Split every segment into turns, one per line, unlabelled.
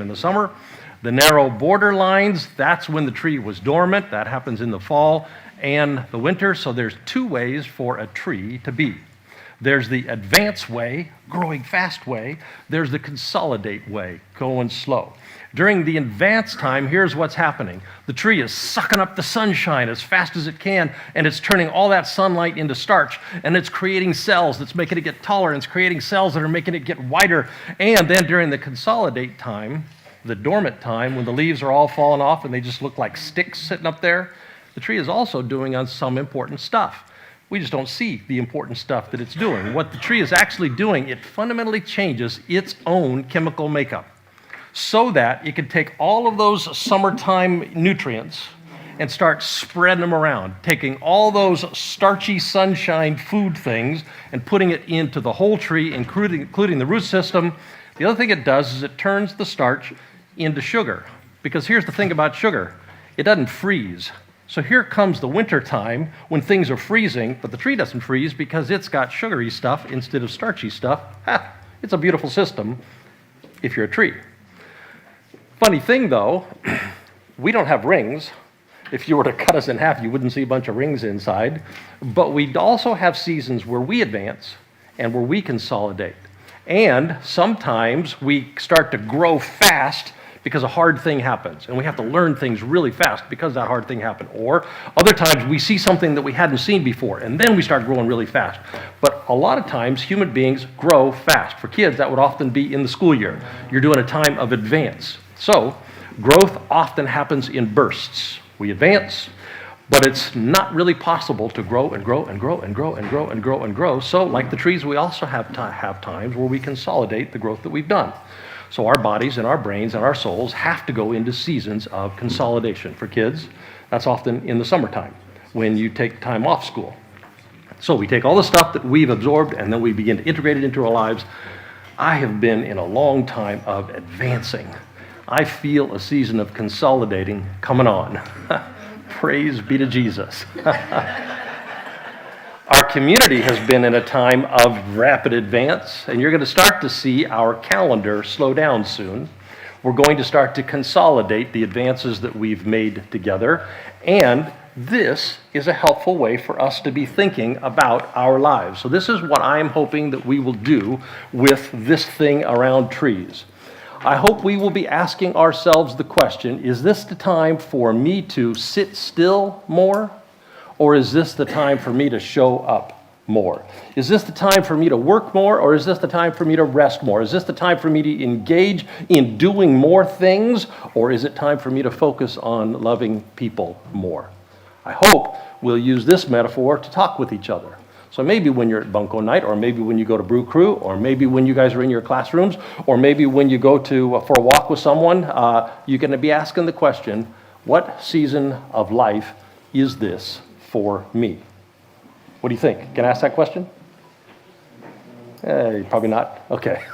in the summer. The narrow border lines, that's when the tree was dormant. That happens in the fall and the winter. So there's two ways for a tree to be. There's the advance way, growing fast way. There's the consolidate way, going slow. During the advance time, here's what's happening. The tree is sucking up the sunshine as fast as it can, and it's turning all that sunlight into starch, and it's creating cells that's making it get taller, and it's creating cells that are making it get wider. And then during the consolidate time, the dormant time, when the leaves are all falling off and they just look like sticks sitting up there, the tree is also doing on some important stuff. We just don't see the important stuff that it's doing. What the tree is actually doing, it fundamentally changes its own chemical makeup so that it can take all of those summertime nutrients and start spreading them around, taking all those starchy sunshine food things and putting it into the whole tree, including the root system. The other thing it does is it turns the starch into sugar. Because here's the thing about sugar, it doesn't freeze. So here comes the winter time when things are freezing, but the tree doesn't freeze because it's got sugary stuff instead of starchy stuff. It's a beautiful system if you're a tree. Funny thing though, we don't have rings. If you were to cut us in half, you wouldn't see a bunch of rings inside. But we also have seasons where we advance and where we consolidate. And sometimes we start to grow fast because a hard thing happens, and we have to learn things really fast because that hard thing happened. Or other times we see something that we hadn't seen before, and then we start growing really fast. But a lot of times human beings grow fast. For kids, that would often be in the school year. You're doing a time of advance. So growth often happens in bursts. We advance, but it's not really possible to grow and grow and grow and grow and grow and grow and grow. So like the trees, we also have times where we consolidate the growth that we've done. So our bodies and our brains and our souls have to go into seasons of consolidation. For kids, that's often in the summertime when you take time off school. So we take all the stuff that we've absorbed and then we begin to integrate it into our lives. I have been in a long time of advancing. I feel a season of consolidating coming on. Praise be to Jesus. Our community has been in a time of rapid advance, and you're going to start to see our calendar slow down soon. We're going to start to consolidate the advances that we've made together, and this is a helpful way for us to be thinking about our lives. So this is what I'm hoping that we will do with this thing around trees. I hope we will be asking ourselves the question, is this the time for me to sit still more? Or is this the time for me to show up more? Is this the time for me to work more, or is this the time for me to rest more? Is this the time for me to engage in doing more things, or is it time for me to focus on loving people more? I hope we'll use this metaphor to talk with each other. So maybe when you're at Bunko night, or maybe when you go to Brew Crew, or maybe when you guys are in your classrooms, or maybe when you go for a walk with someone, you're going to be asking the question, what season of life is this for me? What do you think? Can I ask that question? Probably not. Okay.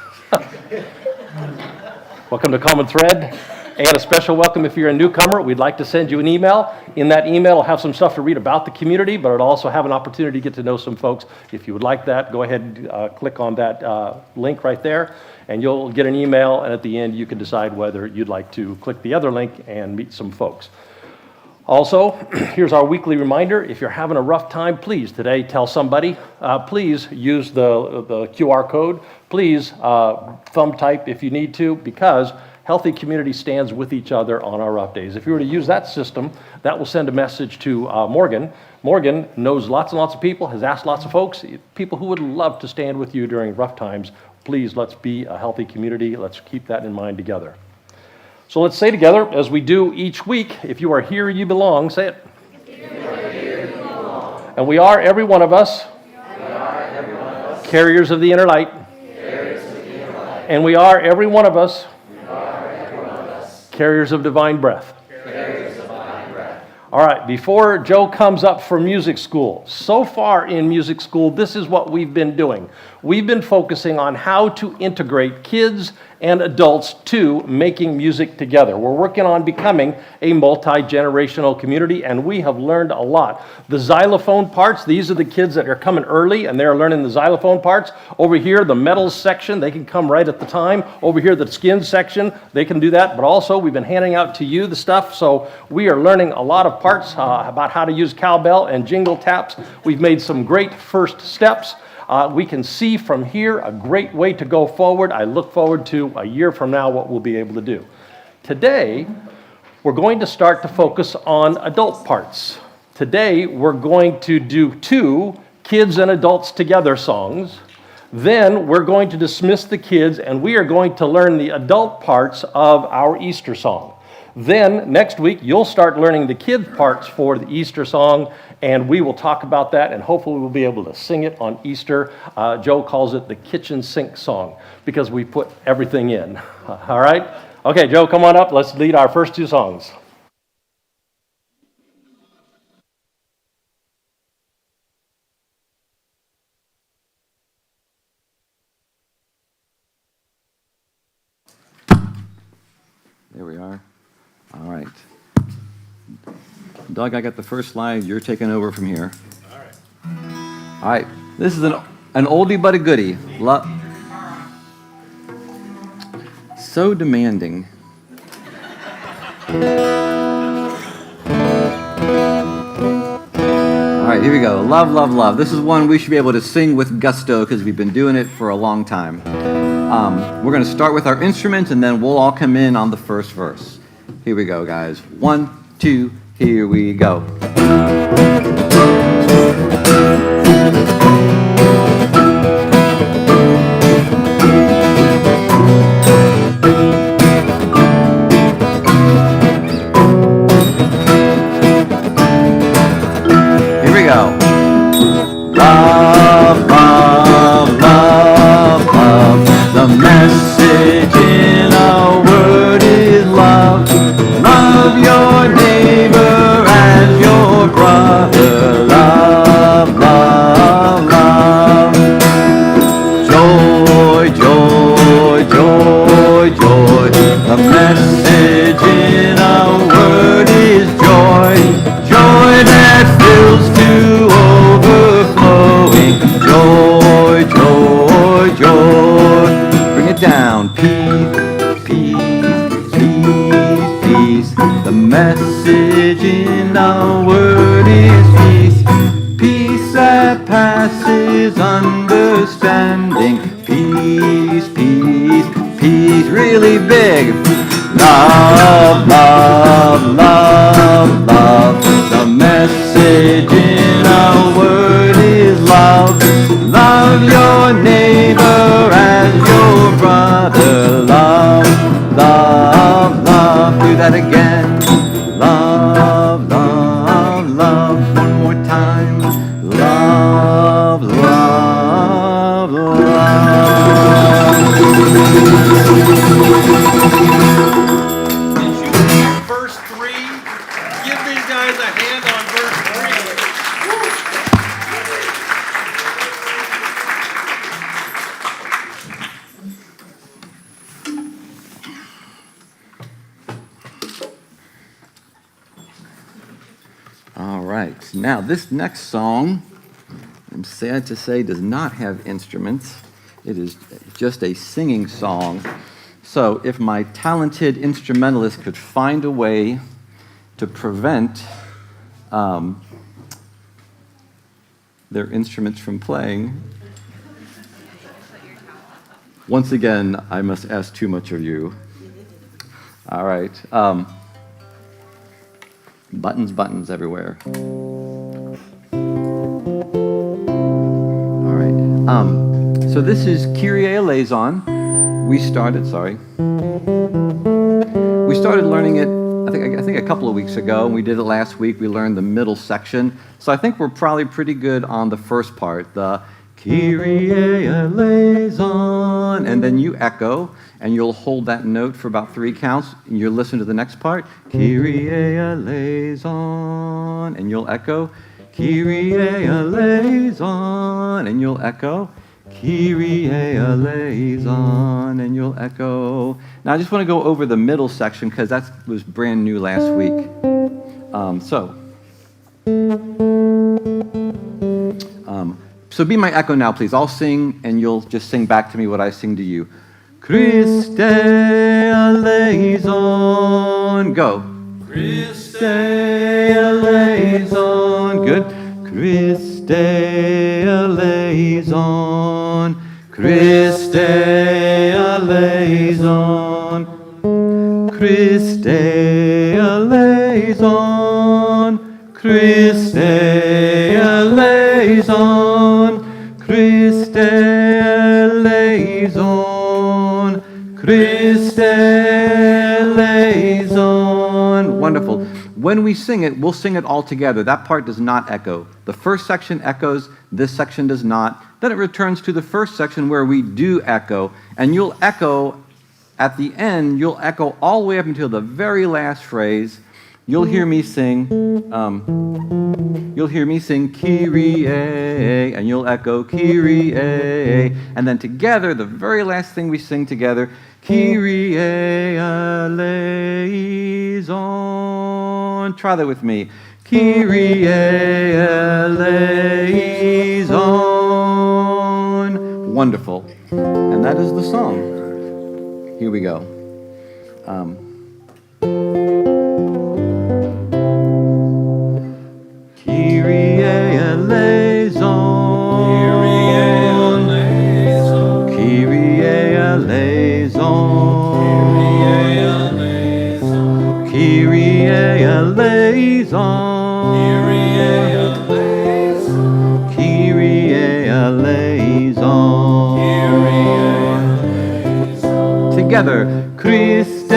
Welcome to Common Thread. And a special welcome if you're a newcomer. We'd like to send you an email. In that email, I'll have some stuff to read about the community, but it'll also have an opportunity to get to know some folks. If you would like that, go ahead and click on that link right there, and you'll get an email, and at the end, you can decide whether you'd like to click the other link and meet some folks. Also, here's our weekly reminder. If you're having a rough time, please today tell somebody. Please use the QR code. Please thumb type if you need to, because healthy community stands with each other on our rough days. If you were to use that system, that will send a message to Morgan. Morgan knows lots and lots of people, has asked lots of folks, people who would love to stand with you during rough times. Please, let's be a healthy community. Let's keep that in mind together. So let's say together, as we do each week, if you are here, you belong. Say it.
If you are here, you belong.
And we are, every one of us, carriers of the inner light. And we are, every one of us, carriers of divine breath. All right, before Joe comes up for music school, so far in music school, this is what we've been doing. We've been focusing on how to integrate kids and adults to making music together. We're working on becoming a multi-generational community, and we have learned a lot. The xylophone parts, these are the kids that are coming early, and they're learning the xylophone parts. Over here, the metals section, they can come right at the time. Over here, the skin section, they can do that. But also, we've been handing out to you the stuff, so we are learning a lot of parts about how to use cowbell and jingle taps. We've made some great first steps. We can see from here a great way to go forward. I look forward to a year from now what we'll be able to do. Today, we're going to start to focus on adult parts. Today, we're going to do 2 kids and adults together songs. Then we're going to dismiss the kids, and we are going to learn the adult parts of our Easter song. Then, next week, you'll start learning the kid parts for the Easter song, and we will talk about that, and hopefully we'll be able to sing it on Easter. Joe calls it the kitchen sink song, because we put everything in. All right? Okay, Joe, come on up. Let's lead our first 2 songs.
There we are. All right. Doug, I got the first slide. You're taking over from here.
All right.
All right. This is an oldie but a goodie. So demanding. All right, here we go. Love, love, love. This is one we should be able to sing with gusto because we've been doing it for a long time. We're going to start with our instruments, and then we'll all come in on the first verse. Here we go, guys. 1, 2, here we go. Here we go. Love, love, love, love. The message in our word is love. Love your neighbor as your brother. Love, love, love. Joy, joy, joy, joy. The message in our word is joy. Joy that fills to overflowing. Joy, joy, joy. Bring it down. Peace, peace, peace, peace. The message in our word is peace. Peace that passes understanding. Peace, peace, peace. Really big. Love, love, love, love. The message in our word is love. Love your neighbor as your brother. Love, love, love. Do that again. Love, love, love. One more time. Love, love, love.
Did you hear verse 3? Give these guys a hand on verse 3.
All right. Now, this next song, I'm sad to say, does not have instruments. It is just a singing song. So if my talented instrumentalist could find a way to prevent their instruments from playing, once again, I must ask too much of you. All right. Buttons, buttons everywhere. All right. So this is Kyrie eleison. We started learning it, I think a couple of weeks ago, and we did it last week. We learned the middle section. So I think we're probably pretty good on the first part, the Kyrie eleison, and then you echo, and you'll hold that note for about 3 counts, and you'll listen to the next part, Kyrie eleison, and you'll echo, Kyrie eleison, and you'll echo, Kyrie eleison, and you'll echo. Now I just want to go over the middle section because that was brand new last week. So be my echo now, please. I'll sing, and you'll just sing back to me what I sing to you. Christe eleison. Go. Christe eleison. Good. Christe eleison. Christe eleison. Christe eleison. Christe eleison. Christe eleison. Christe eleison. Wonderful. When we sing it, we'll sing it all together. That part does not echo. The first section echoes, this section does not. Then it returns to the first section where we do echo, and you'll echo at the end, you'll echo all the way up until the very last phrase. You'll hear me sing, Kyrie, and you'll echo Kyrie, and then together, the very last thing we sing together, Kyrie eleison. Try that with me. Kyrie eleison. Wonderful. And that is the song. Here we go. Kyrie eleison. Kyrie eleison. Kyrie eleison. Kyrie eleison. Together. Christe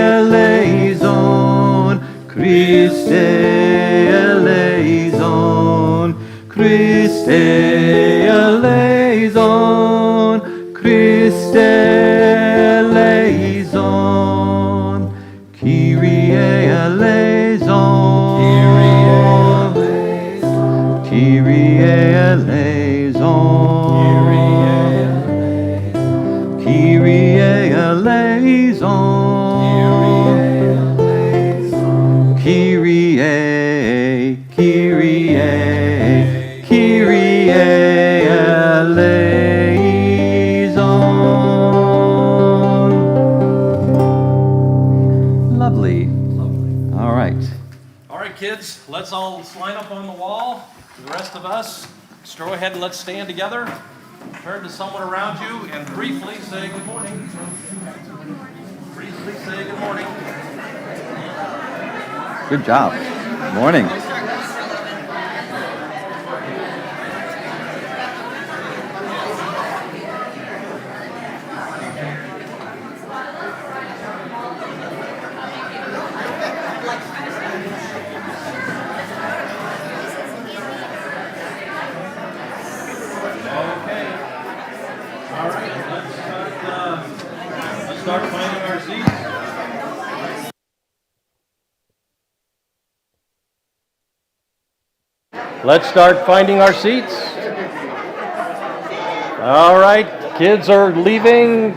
eleison. Christe eleison. Christe eleison. Christe eleison. Kyrie eleison. Kyrie eleison. Kyrie eleison. Kyrie, Kyrie, Kyrie eleison. Lovely. All right.
All right, kids, let's all line up on the wall. The rest of us, just go ahead and let's stand together. Turn to someone around you and briefly say good morning. Briefly say good morning.
Good job. Morning.
Start finding our seats. Let's start finding our seats. All right, kids are leaving.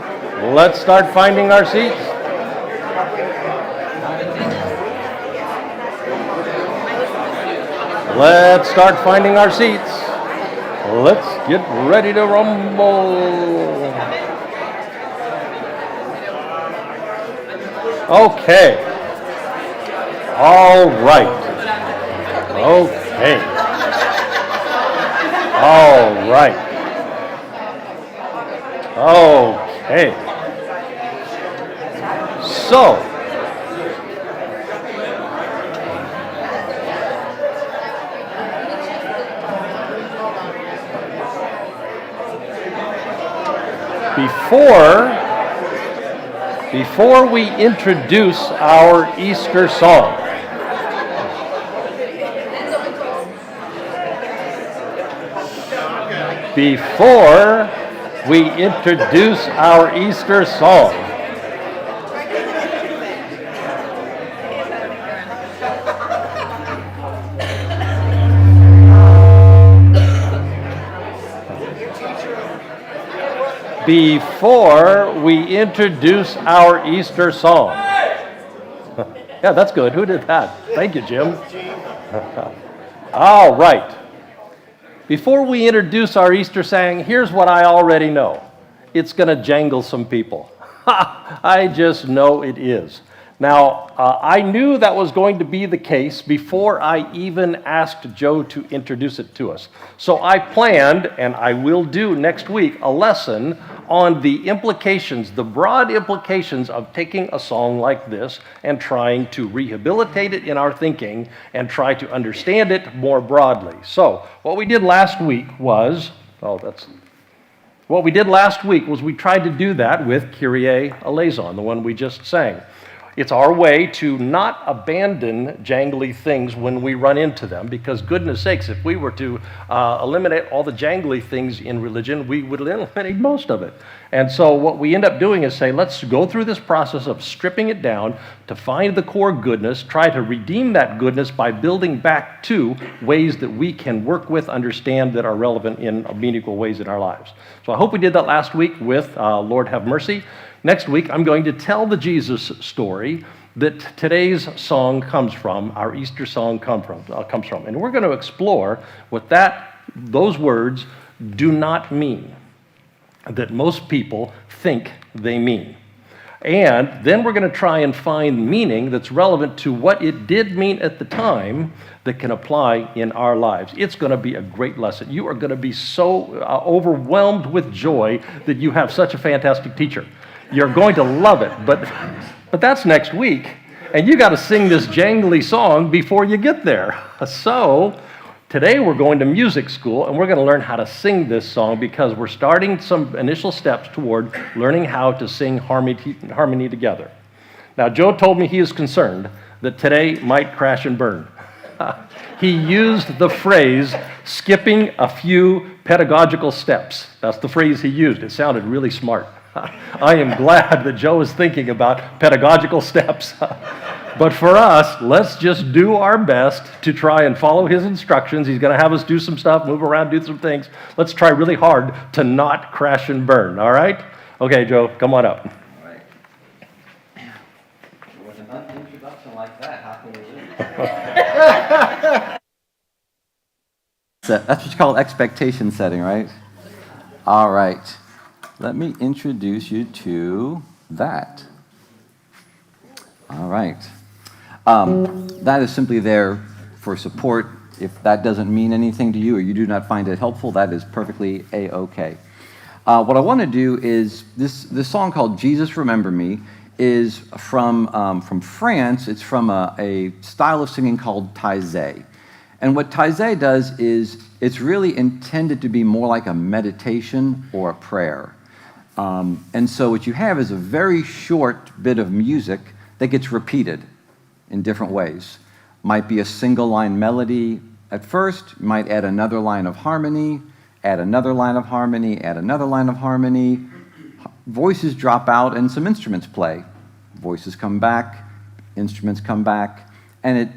Let's start finding our seats. Let's start finding our seats. Let's get ready to rumble. Okay. All right. Okay. All right. Okay. So, before we introduce our Easter song, before we introduce our Easter song. Yeah, that's good. Who did that? Thank you, Jim. All right. Before we introduce our Easter song, here's what I already know. It's going to jangle some people. I just know it is. Now, I knew that was going to be the case before I even asked Joe to introduce it to us. So I planned, and I will do next week, a lesson on the implications, the broad implications of taking a song like this and trying to rehabilitate it in our thinking and try to understand it more broadly. So what we did last week was, we tried to do that with Kyrie eleison, the one we just sang. It's our way to not abandon jangly things when we run into them, because goodness sakes, if we were to eliminate all the jangly things in religion, we would eliminate most of it. And so what we end up doing is say, let's go through this process of stripping it down to find the core goodness, try to redeem that goodness by building back to ways that we can work with, understand, that are relevant in meaningful ways in our lives. So I hope we did that last week with Lord Have Mercy. Next week, I'm going to tell the Jesus story that today's song comes from, our Easter song comes from. And we're going to explore what those words do not mean, that most people think they mean. And then we're going to try and find meaning that's relevant to what it did mean at the time that can apply in our lives. It's going to be a great lesson. You are going to be so overwhelmed with joy that you have such a fantastic teacher. You're going to love it, but that's next week, and you got to sing this jangly song before you get there. So today we're going to music school, and we're going to learn how to sing this song because we're starting some initial steps toward learning how to sing harmony together. Now, Joe told me he is concerned that today might crash and burn. He used the phrase, skipping a few pedagogical steps. That's the phrase he used. It sounded really smart. I am glad that Joe is thinking about pedagogical steps. But for us, let's just do our best to try and follow his instructions. He's going to have us do some stuff, move around, do some things. Let's try really hard to not crash and burn, all right? Okay, Joe, come on up.
All right. With an introduction like that, how can we live? That's what you call expectation setting, right? All right. Let me introduce you to that. All right. That is simply there for support. If that doesn't mean anything to you or you do not find it helpful, that is perfectly A-OK. What I want to do is, this song called Jesus Remember Me is from France. It's from a style of singing called taizé. And what taizé does is it's really intended to be more like a meditation or a prayer. And so what you have is a very short bit of music that gets repeated in different ways. Might be a single line melody at first, might add another line of harmony, add another line of harmony, add another line of harmony. Voices drop out and some instruments play. Voices come back, instruments come back, and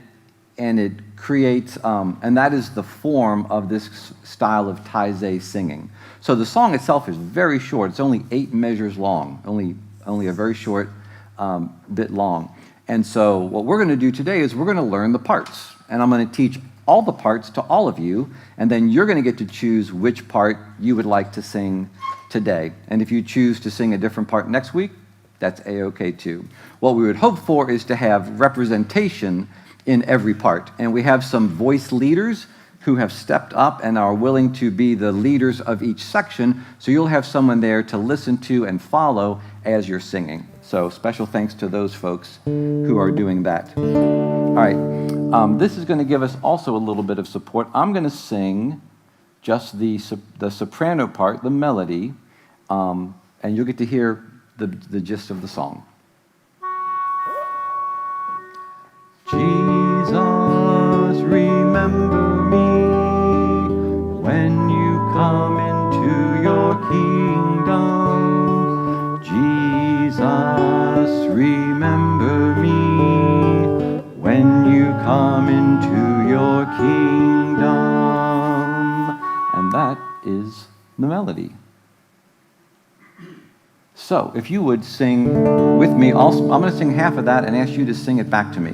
it creates, and that is the form of this style of taizé singing. So the song itself is very short. It's only 8 measures long, only a very short bit long. And so what we're going to do today is we're going to learn the parts. And I'm going to teach all the parts to all of you, and then you're going to get to choose which part you would like to sing today. And if you choose to sing a different part next week, that's A-OK too. What we would hope for is to have representation in every part. And we have some voice leaders who have stepped up and are willing to be the leaders of each section, so you'll have someone there to listen to and follow as you're singing. So special thanks to those folks who are doing that. All right, this is going to give us also a little bit of support. I'm going to sing just the soprano part, the melody, and you'll get to hear the gist of the song. Jesus, remember me when you come into your kingdom. Jesus, remember me when you come into your kingdom. And that is the melody. So if you would sing with me, I'm going to sing half of that and ask you to sing it back to me.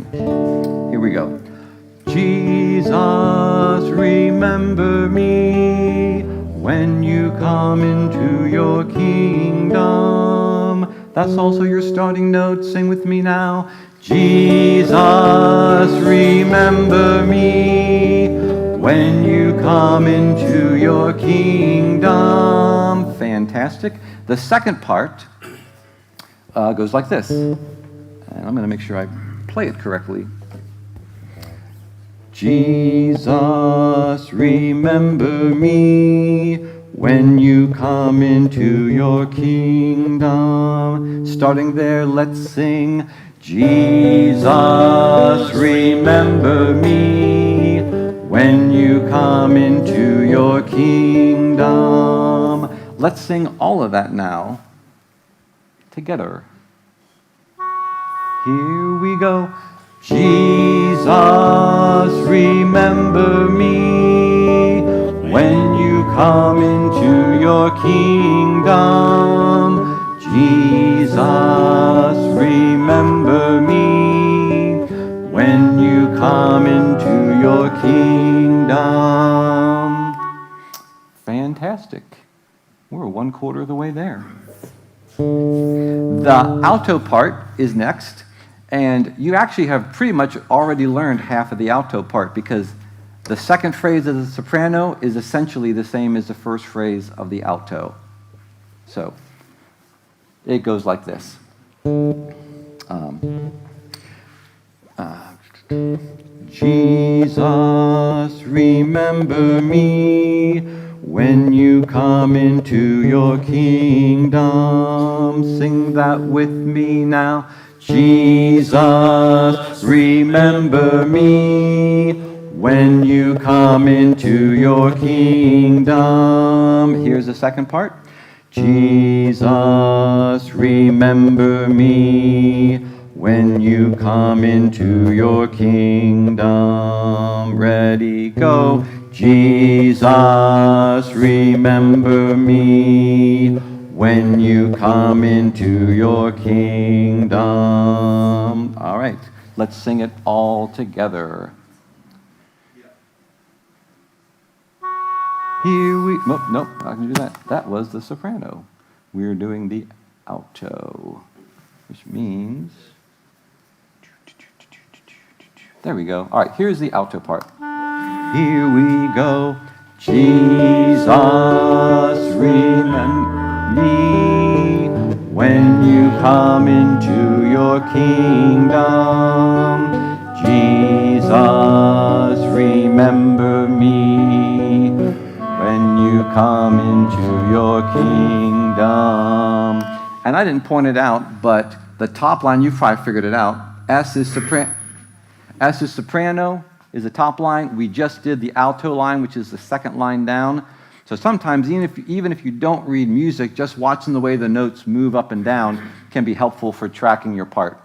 Here we go. Jesus, remember me when you come into your kingdom. That's also your starting note. Sing with me now. Jesus, remember me when you come into your kingdom. Fantastic. The second part goes like this. And I'm going to make sure I play it correctly. Jesus, remember me when you come into your kingdom. Starting there, let's sing. Jesus, remember me when you come into your kingdom. Let's sing all of that now together. Here we go. Jesus, remember me when you come into your kingdom. Jesus, remember me when you come into your kingdom. Fantastic. We're 1/4 of the way there. The alto part is next. And you actually have pretty much already learned half of the alto part because the second phrase of the soprano is essentially the same as the first phrase of the alto. So it goes like this. Jesus, remember me when you come into your kingdom. Sing that with me now. Jesus, remember me when you come into your kingdom. Here's the second part. Jesus, remember me when you come into your kingdom. Ready, go. Jesus, remember me when you come into your kingdom. All right, let's sing it all together. Here we, nope, I can do that. That was the soprano. We're doing the alto, which means, there we go. All right, here's the alto part. Here we go. Jesus, remember me when you come into your kingdom. Jesus, remember me when you come into your kingdom. And I didn't point it out, but the top line, you probably figured it out. S is soprano is the top line. We just did the alto line, which is the second line down. So sometimes, even if you don't read music, just watching the way the notes move up and down can be helpful for tracking your part.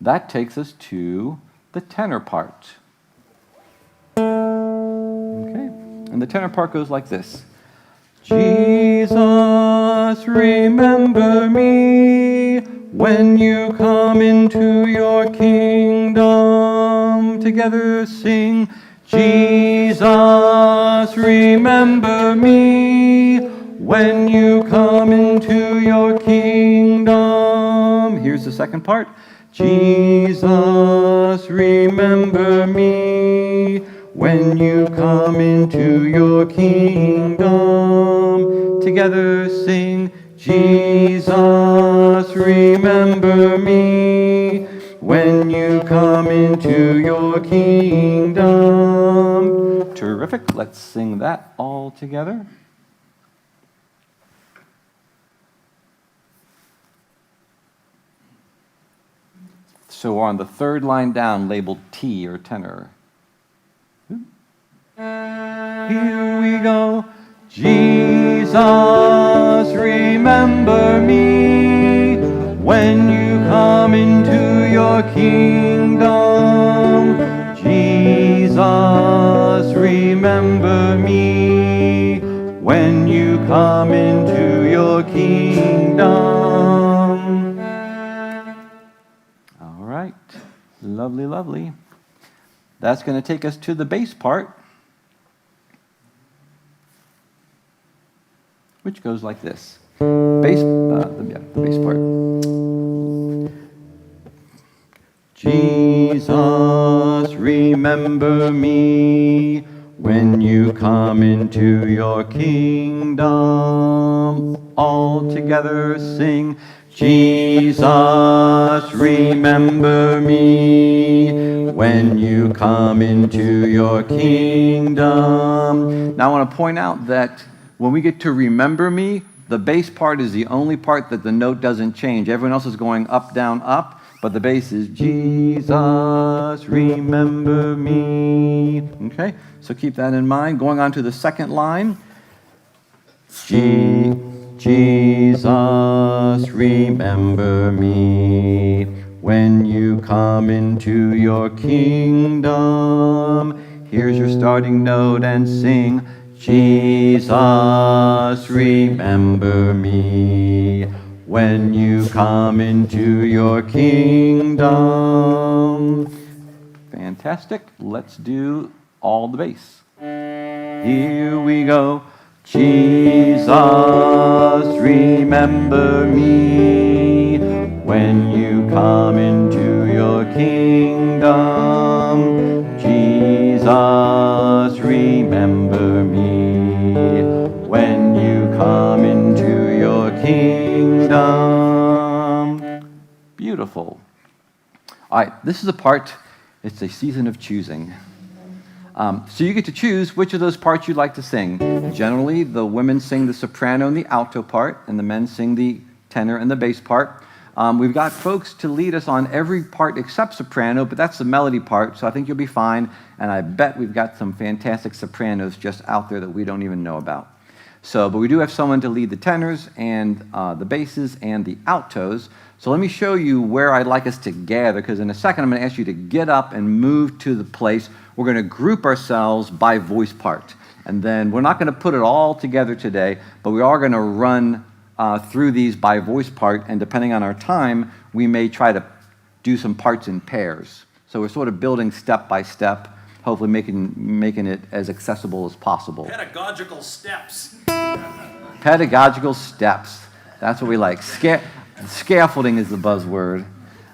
That takes us to the tenor part. Okay, and the tenor part goes like this. Jesus, remember me when you come into your kingdom. Together sing. Jesus, remember me when you come into your kingdom. Here's the second part. Jesus, remember me when you come into your kingdom. Together sing. Jesus, remember me when you come into your kingdom. Terrific. Let's sing that all together. So we're on the third line down, labeled T or tenor. Here we go. Jesus, remember me when you come into your kingdom. Jesus, remember me. me when you come into your kingdom. right. Lovely, lovely. That's going to take us to the bass part, which goes like this. The bass part. Jesus, remember me when you come into your kingdom. All together sing, Jesus, remember me when you come into your kingdom. Now I want to point out that when we get to remember me, the bass part is the only part that the note doesn't change. Everyone else is going up, down, up, but the bass is Jesus, remember me. Okay, so keep that in mind. Going on to the second line. Jesus, remember me when you come into your kingdom. Here's your starting note and sing. Jesus, remember me when you come into your kingdom. Fantastic. Let's do all the bass. Here we go. Jesus, remember me when you come into your kingdom. Jesus, remember me when you come into your kingdom. Beautiful. All right, this is a part, it's a season of choosing. So you get to choose which of those parts you'd like to sing. Generally, the women sing the soprano and the alto part, and the men sing the tenor and the bass part. We've got folks to lead us on every part except soprano, but that's the melody part, so I think you'll be fine. And I bet we've got some fantastic sopranos just out there that we don't even know about. But we do have someone to lead the tenors and the basses and the altos. So let me show you where I'd like us to gather, because in a second I'm going to ask you to get up and move to the place. We're going to group ourselves by voice part. And then we're not going to put it all together today, but we are going to run through these by voice part, and depending on our time, we may try to do some parts in pairs. So we're sort of building step by step, hopefully making it as accessible as possible.
Pedagogical steps.
Pedagogical steps. That's what we like. Scaffolding is the buzzword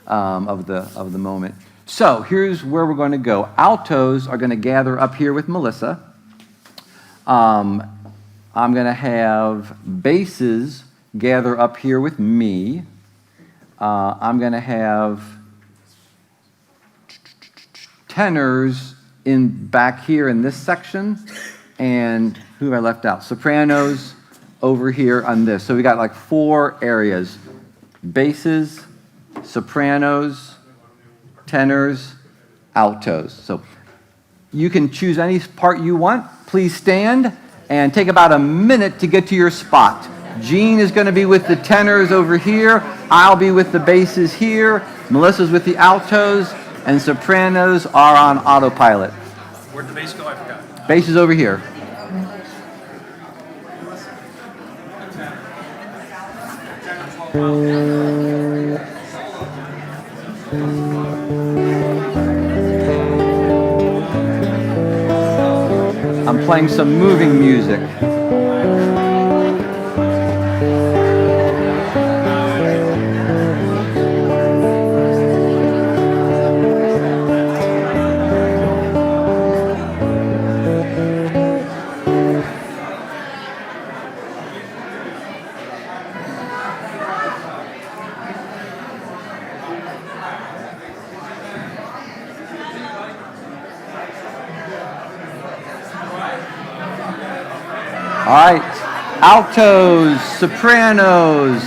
of the moment. So here's where we're going to go. Altos are going to gather up here with Melissa. I'm going to have basses gather up here with me. I'm going to have tenors back here in this section. And who have I left out? Sopranos over here on this. So we got like 4 areas. Basses, sopranos, tenors, altos. So you can choose any part you want. Please stand and take about a minute to get to your spot. Jean is going to be with the tenors over here. I'll be with the basses here. Melissa's with the altos. And sopranos are on autopilot.
Where'd the bass go? I forgot.
Bass is over here. I'm playing some moving music. All right, altos, sopranos,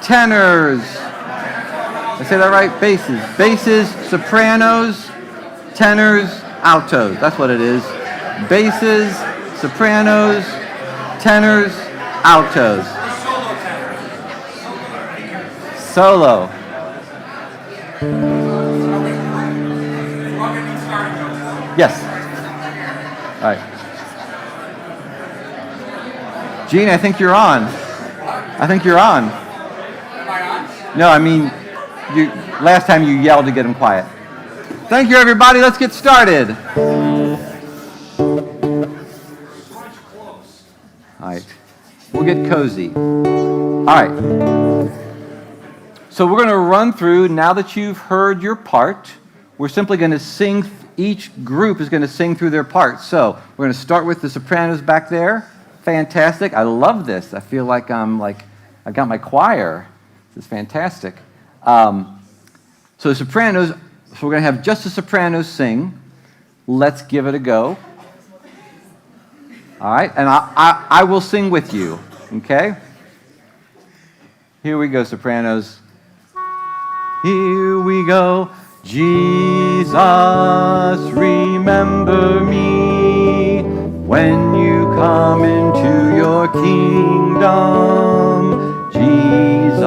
tenors. I say that right? Basses, sopranos, tenors, altos. That's what it is. Basses, sopranos, tenors, altos. Solo. Yes. All right. Gene, I think you're on. I think you're on.
Am I on?
No, I mean, last time you yelled to get them quiet. Thank you, everybody. Let's get started. All right. We'll get cozy. All right. So we're going to run through, now that you've heard your part, we're simply going to sing, each group is going to sing through their part. So we're going to start with the sopranos back there. Fantastic. I love this. I feel like I've got my choir. This is fantastic. So the sopranos, so we're going to have just the sopranos sing. Let's give it a go. All right, and I will sing with you, okay? Here we go, sopranos. Here we go. Jesus, remember me when you come into your kingdom. Jesus,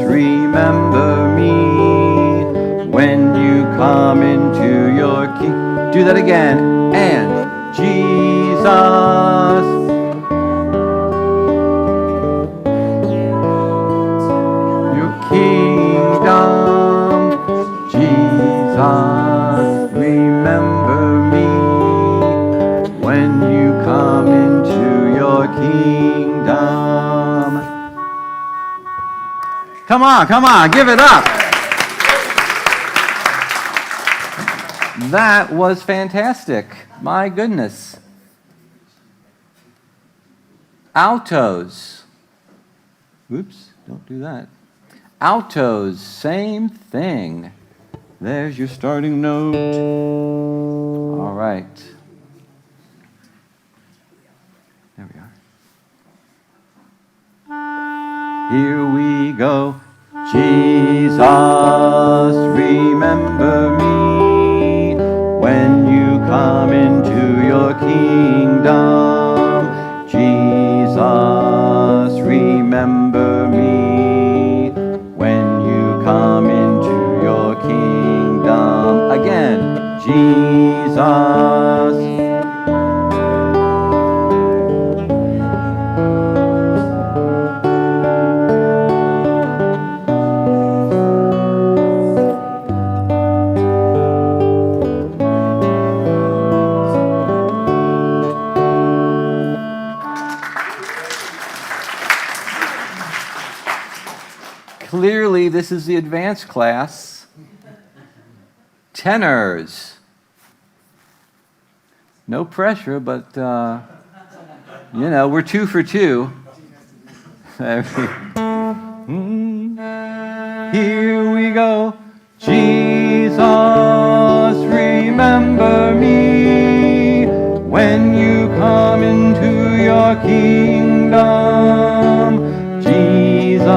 remember me when you come into your kingdom. Do that again. And Jesus, your kingdom. Jesus, remember me when you come into your kingdom. Come on, give it up. That was fantastic. My goodness. Altos. Oops, don't do that. Altos, same thing. There's your starting note. All right. There we are. Here we go. Jesus, remember me when you come into your kingdom. Jesus, remember me when you come into your kingdom. Again, Jesus. Clearly, this is the advanced class. Tenors. No pressure, but, we're 2 for 2. Here we go. Jesus, remember me when you come into your kingdom. Jesus,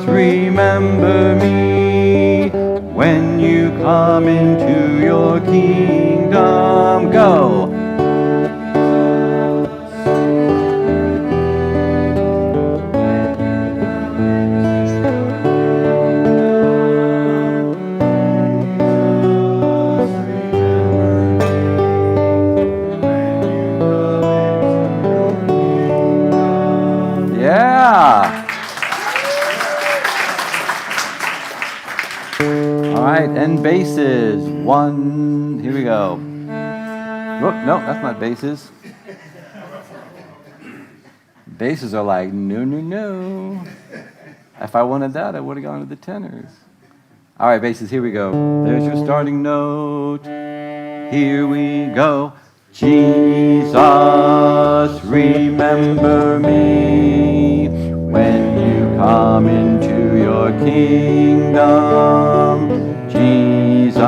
remember me when you come into your kingdom. Go. And basses. 1, here we go. Whoop, no, that's not basses. Basses are like, no. If I wanted that, I would have gone to the tenors. All right, basses, here we go. There's your starting note. Here we go. Jesus, remember me when you come into your kingdom. Jesus,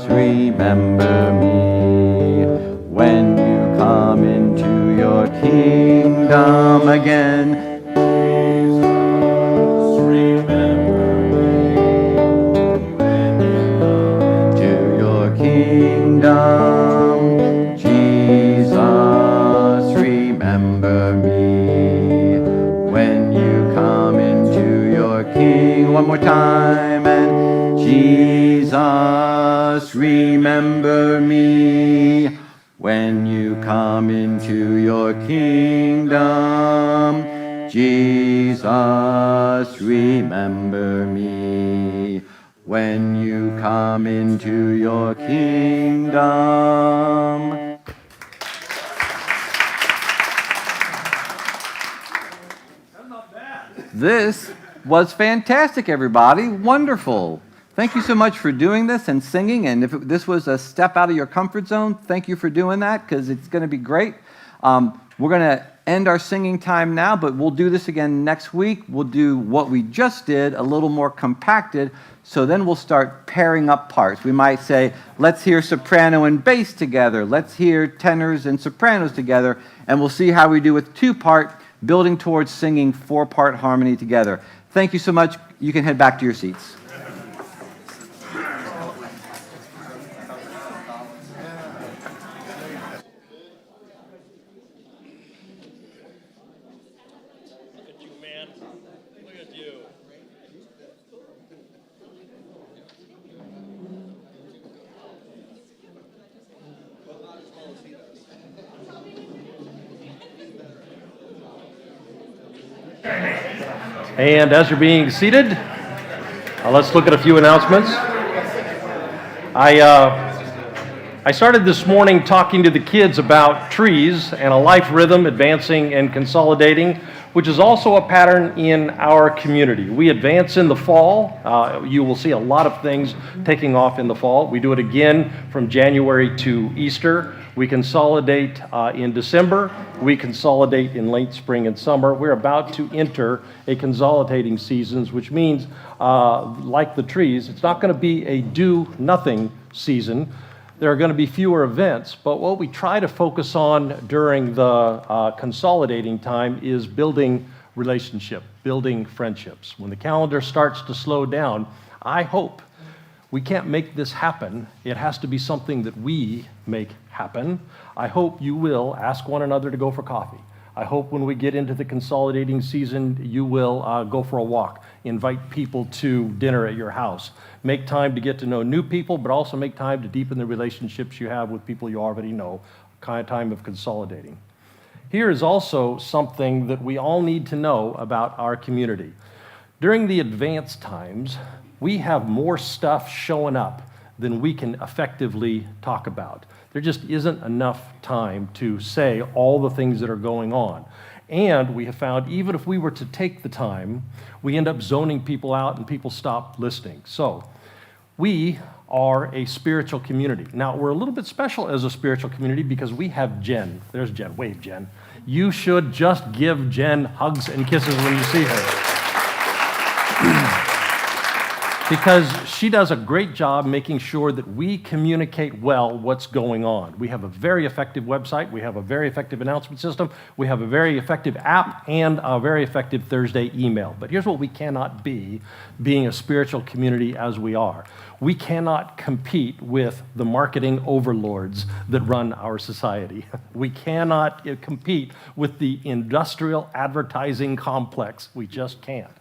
remember me when you come into your kingdom. Again. Jesus, remember me when you come into your kingdom. Jesus, remember me when you come into your kingdom. One more time. And Jesus, remember me when you come into your kingdom. Jesus, remember me when you come into your kingdom. This was fantastic, everybody. Wonderful. Thank you so much for doing this and singing. And if this was a step out of your comfort zone, thank you for doing that, because it's going to be great. We're going to end our singing time now, but we'll do this again next week. We'll do what we just did, a little more compacted. So then we'll start pairing up parts. We might say, let's hear soprano and bass together. Let's hear tenors and sopranos together. And we'll see how we do with two-part, building towards singing four-part harmony together. Thank you so much. You can head back to your seats.
And as you're being seated, let's look at a few announcements. I started this morning talking to the kids about trees and a life rhythm, advancing and consolidating, which is also a pattern in our community. We advance in the fall. You will see a lot of things taking off in the fall. We do it again from January to Easter. We consolidate in December. We consolidate in late spring and summer. We're about to enter a consolidating season, which means, like the trees, it's not going to be a do-nothing season. There are going to be fewer events, but what we try to focus on during the consolidating time is building relationship, building friendships. When the calendar starts to slow down, I hope we can't make this happen. It has to be something that we make happen. I hope you will ask one another to go for coffee. I hope when we get into the consolidating season, you will go for a walk, invite people to dinner at your house, make time to get to know new people, but also make time to deepen the relationships you have with people you already know, kind of time of consolidating. Here is also something that we all need to know about our community. During the advanced times, we have more stuff showing up than we can effectively talk about. There just isn't enough time to say all the things that are going on. And we have found even if we were to take the time, we end up zoning people out and people stop listening. So we are a spiritual community. Now, we're a little bit special as a spiritual community because we have Jen. There's Jen. Wave, Jen. You should just give Jen hugs and kisses when you see her. Because she does a great job making sure that we communicate well what's going on. We have a very effective website, we have a very effective announcement system, we have a very effective app, and a very effective Thursday email. But here's what we cannot be, being a spiritual community as we are. We cannot compete with the marketing overlords that run our society. We cannot compete with the industrial advertising complex. We just can't.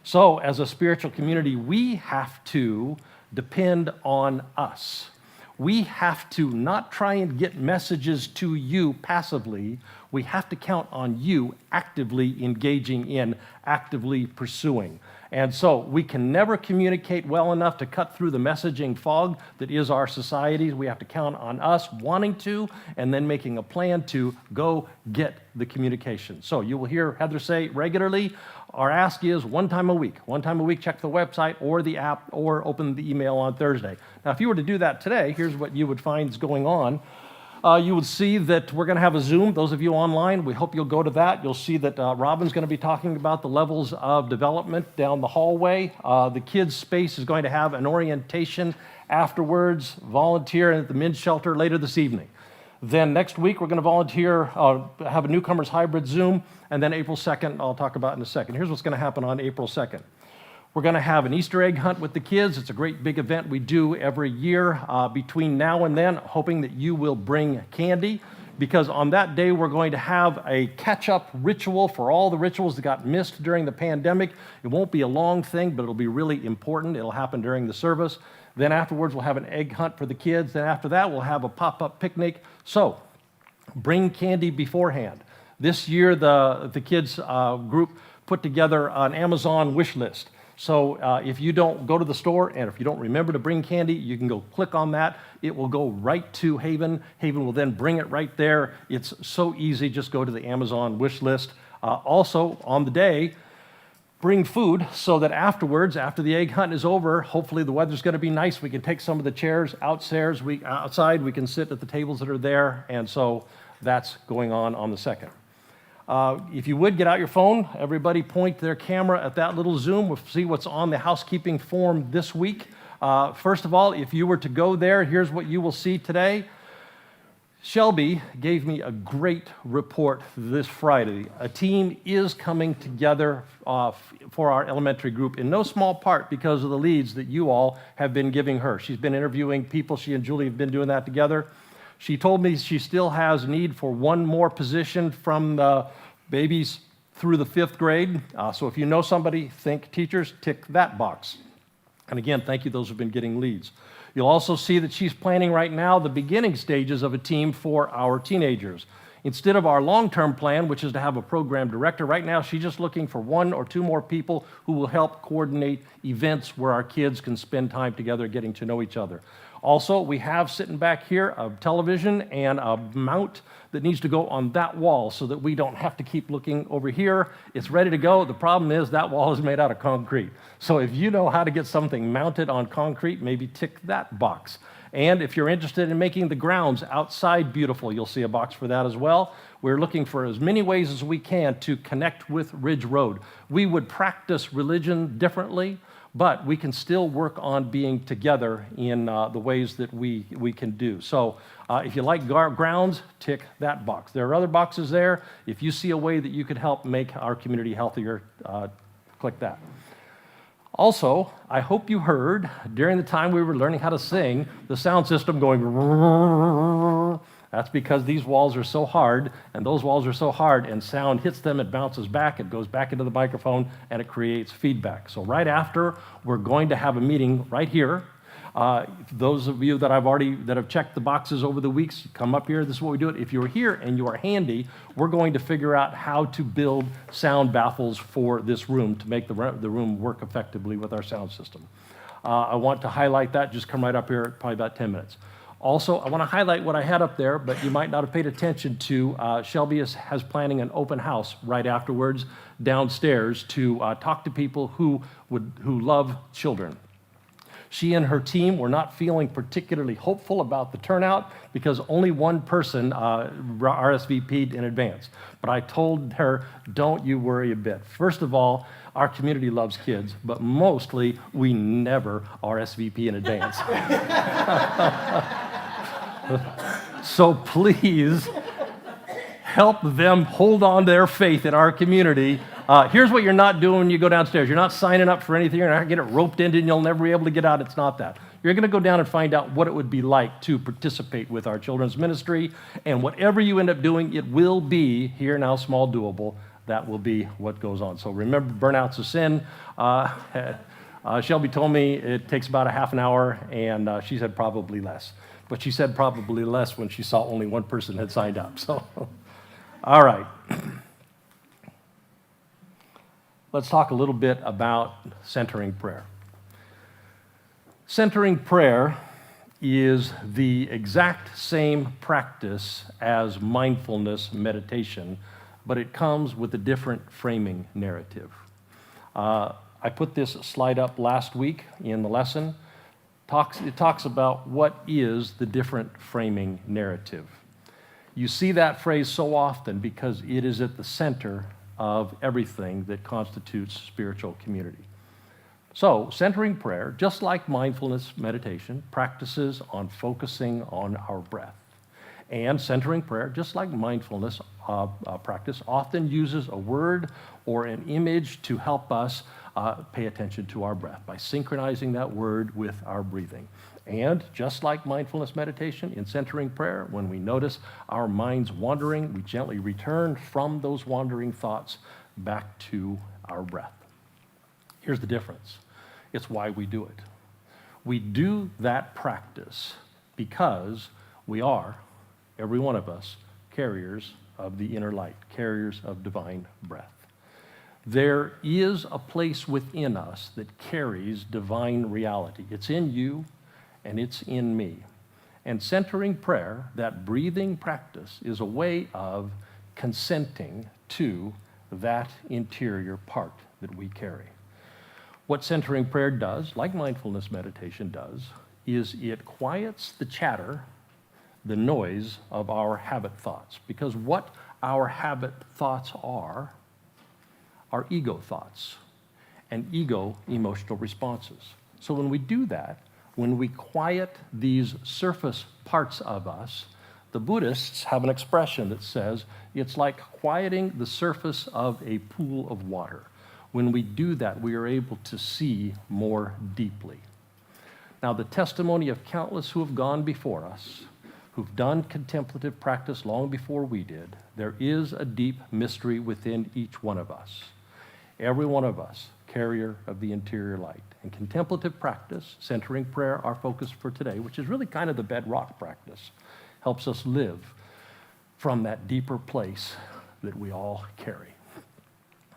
So, as a spiritual community, we have to depend on us. We have to not try and get messages to you passively. We have to count on you actively engaging in, actively pursuing. And so we can never communicate well enough to cut through the messaging fog that is our society. We have to count on us wanting to and then making a plan to go get the communication. So you will hear Heather say regularly, our ask is one time a week. One time a week, check the website or the app or open the email on Thursday. Now, if you were to do that today, here's what you would find is going on. You would see that we're going to have a Zoom. Those of you online, we hope you'll go to that. You'll see that Robin's going to be talking about the levels of development down the hallway. The kids' space is going to have an orientation afterwards, volunteer at the men's shelter later this evening. Then next week, we're going to volunteer, have a Newcomers hybrid Zoom, and then April 2nd, I'll talk about in a second. Here's what's going to happen on April 2nd. We're going to have an Easter egg hunt with the kids. It's a great big event we do every year. Between now and then, hoping that you will bring candy, because on that day we're going to have a catch-up ritual for all the rituals that got missed during the pandemic. It won't be a long thing, but it'll be really important. It'll happen during the service. Then afterwards, we'll have an egg hunt for the kids. Then after that, we'll have a pop-up picnic. So bring candy beforehand. This year, the kids group put together an Amazon wish list. So if you don't go to the store and if you don't remember to bring candy, you can go click on that. It will go right to Haven. Haven will then bring it right there. It's so easy. Just go to the Amazon wish list. Also, on the day, bring food so that afterwards, after the egg hunt is over, hopefully the weather's going to be nice. We can take some of the chairs outside. We can sit at the tables that are there. And so that's going on the 2nd. If you would, get out your phone. Everybody point their camera at that little Zoom. We'll see what's on the housekeeping form this week. First of all, if you were to go there, here's what you will see today. Shelby gave me a great report this Friday. A team is coming together for our elementary group, in no small part because of the leads that you all have been giving her. She's been interviewing people. She and Julie have been doing that together. She told me she still has need for one more position from the babies through the 5th grade. So if you know somebody, think teachers, tick that box. And again, thank you those who've been getting leads. You'll also see that she's planning right now the beginning stages of a team for our teenagers. Instead of our long-term plan, which is to have a program director, right now she's just looking for 1 or 2 more people who will help coordinate events where our kids can spend time together getting to know each other. Also, we have sitting back here a television and a mount that needs to go on that wall so that we don't have to keep looking over here. It's ready to go. The problem is that wall is made out of concrete. So if you know how to get something mounted on concrete, maybe tick that box. And if you're interested in making the grounds outside beautiful, you'll see a box for that as well. We're looking for as many ways as we can to connect with Ridge Road. We would practice religion differently, but we can still work on being together in the ways that we can do. So if you like grounds, tick that box. There are other boxes there. If you see a way that you could help make our community healthier, click that. Also, I hope you heard during the time we were learning how to sing, the sound system going. That's because these walls are so hard, and those walls are so hard, and sound hits them, it bounces back, it goes back into the microphone, and it creates feedback. So right after, we're going to have a meeting right here. Those of you that have checked the boxes over the weeks, come up here, this is what we do it. If you're here and you are handy, we're going to figure out how to build sound baffles for this room to make the room work effectively with our sound system. I want to highlight that, just come right up here, probably about 10 minutes. Also, I want to highlight what I had up there, but you might not have paid attention to. Shelby has planning an open house right afterwards downstairs to talk to people who love children. She and her team were not feeling particularly hopeful about the turnout because only one person RSVP'd in advance. But I told her, don't you worry a bit. First of all, our community loves kids, but mostly we never RSVP in advance. So please help them hold on to their faith in our community. Here's what you're not doing when you go downstairs. You're not signing up for anything. You're not going to get it roped in and you'll never be able to get out. It's not that. You're going to go down and find out what it would be like to participate with our children's ministry. And whatever you end up doing, it will be, here now, small, doable. That will be what goes on. So remember, burnout's a sin. Shelby told me it takes about a half an hour, and she said probably less. But she said probably less when she saw only one person had signed up. So, all right. Let's talk a little bit about centering prayer. Centering prayer is the exact same practice as mindfulness meditation, but it comes with a different framing narrative. I put this slide up last week in the lesson. It talks about what is the different framing narrative. You see that phrase so often because it is at the center of everything that constitutes spiritual community. So, centering prayer, just like mindfulness meditation, practices on focusing on our breath. And centering prayer, just like mindfulness practice, often uses a word or an image to help us pay attention to our breath by synchronizing that word with our breathing. And just like mindfulness meditation, in centering prayer, when we notice our minds wandering, we gently return from those wandering thoughts back to our breath. Here's the difference. It's why we do it. We do that practice because we are, every one of us, carriers of the inner light, carriers of divine breath. There is a place within us that carries divine reality. It's in you and it's in me. And centering prayer, that breathing practice, is a way of consenting to that interior part that we carry. What centering prayer does, like mindfulness meditation does, is it quiets the chatter, the noise of our habit thoughts. Because what our habit thoughts are ego thoughts and ego emotional responses. So when we do that, when we quiet these surface parts of us, the Buddhists have an expression that says it's like quieting the surface of a pool of water. When we do that, we are able to see more deeply. Now, the testimony of countless who have gone before us, who've done contemplative practice long before we did, there is a deep mystery within each one of us. Every one of us, carrier of the interior light. And contemplative practice, centering prayer, our focus for today, which is really kind of the bedrock practice, helps us live from that deeper place that we all carry.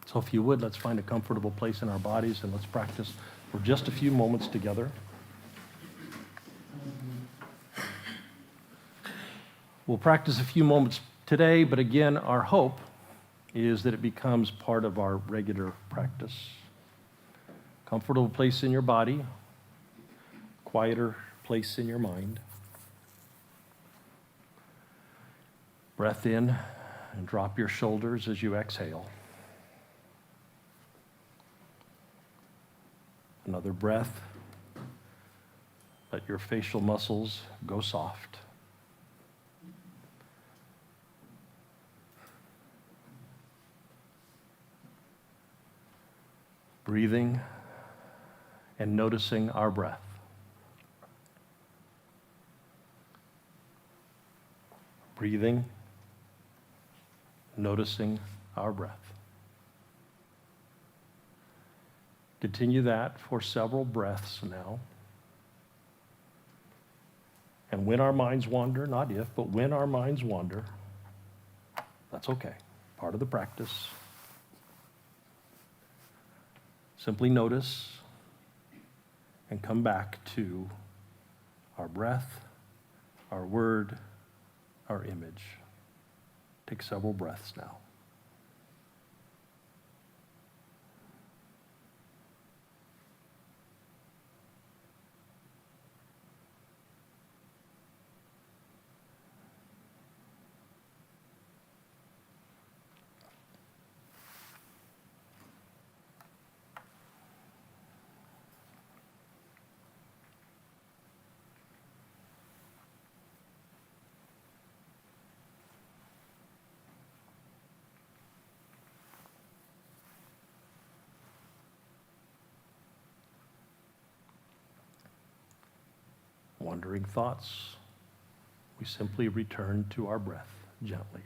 So if you would, let's find a comfortable place in our bodies and let's practice for just a few moments together. We'll practice a few moments today, but again, our hope is that it becomes part of our regular practice. Comfortable place in your body, quieter place in your mind. Breath in and drop your shoulders as you exhale. Another breath. Let your facial muscles go soft. Breathing and noticing our breath. Breathing, noticing our breath. Continue that for several breaths now. And when our minds wander, not if, but when our minds wander, that's okay. Part of the practice. Simply notice and come back to our breath, our word, our image. Take several breaths now. Wandering thoughts, we simply return to our breath gently.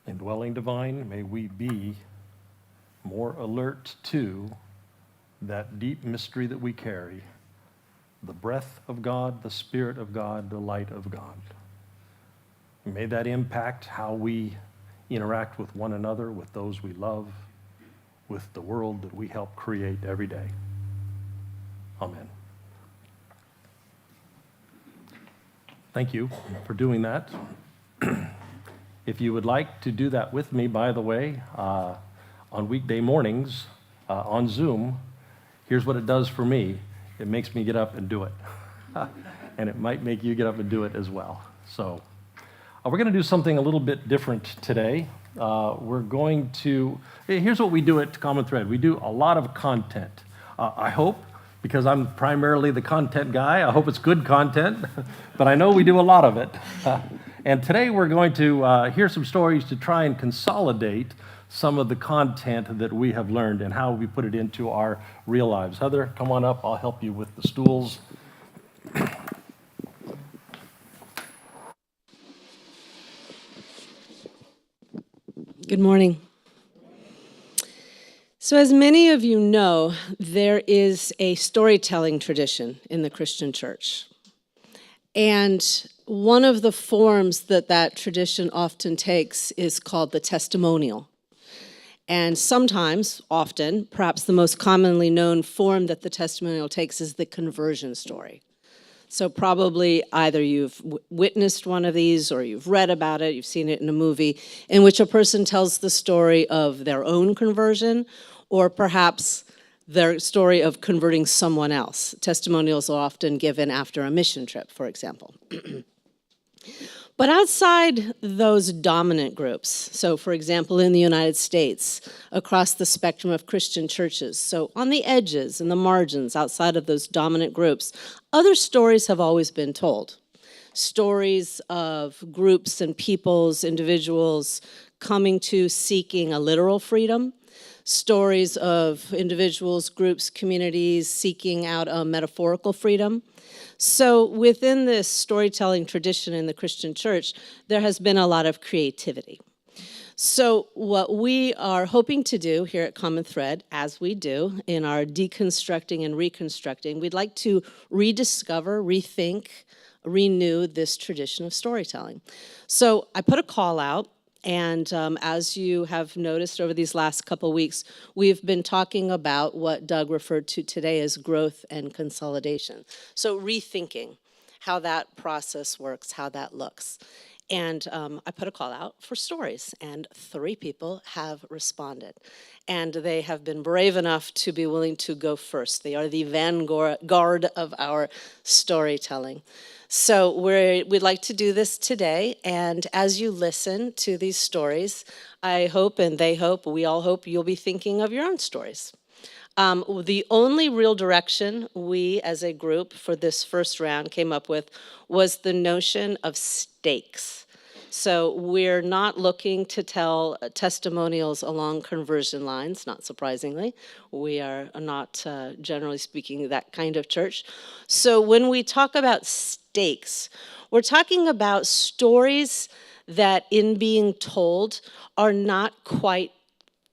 Indwelling divine, may we be more alert to that deep mystery that we carry, the breath of God, the Spirit of God, the light of God. May that impact how we interact with one another, with those we love, with the world that we help create every day. Amen. Thank you for doing that. If you would like to do that with me, by the way, on weekday mornings on Zoom, here's what it does for me. It makes me get up and do it. And it might make you get up and do it as well. So We're going to do something a little bit different today. Here's what we do at Common Thread. We do a lot of content. I hope, because I'm primarily the content guy, I hope it's good content, but I know we do a lot of it. And today we're going to hear some stories to try and consolidate some of the content that we have learned and how we put it into our real lives. Heather, come on up. I'll help you with the stools.
Good morning. So as many of you know, there is a storytelling tradition in the Christian church. And one of the forms that tradition often takes is called the testimonial. And sometimes, often, perhaps the most commonly known form that the testimonial takes is the conversion story. So probably either you've witnessed one of these or you've read about it, you've seen it in a movie, in which a person tells the story of their own conversion or perhaps their story of converting someone else. Testimonials are often given after a mission trip, for example. But outside those dominant groups, so for example, in the United States, across the spectrum of Christian churches, so on the edges and the margins outside of those dominant groups, other stories have always been told. Stories of groups and peoples, individuals coming to seeking a literal freedom, stories of individuals, groups, communities seeking out a metaphorical freedom. So within this storytelling tradition in the Christian church, there has been a lot of creativity. So what we are hoping to do here at Common Thread, as we do in our deconstructing and reconstructing, we'd like to rediscover, rethink, renew this tradition of storytelling. So I put a call out. And as you have noticed over these last couple weeks, we've been talking about what Doug referred to today as growth and consolidation. So rethinking how that process works, how that looks. And I put a call out for stories, and 3 people have responded. And they have been brave enough to be willing to go first. They are the vanguard of our storytelling. So we'd like to do this today, and as you listen to these stories, I hope and they hope, we all hope you'll be thinking of your own stories. The only real direction we as a group for this first round came up with was the notion of stakes. So we're not looking to tell testimonials along conversion lines, not surprisingly. We are not, generally speaking, that kind of church. So when we talk about stakes, we're talking about stories that in being told are not quite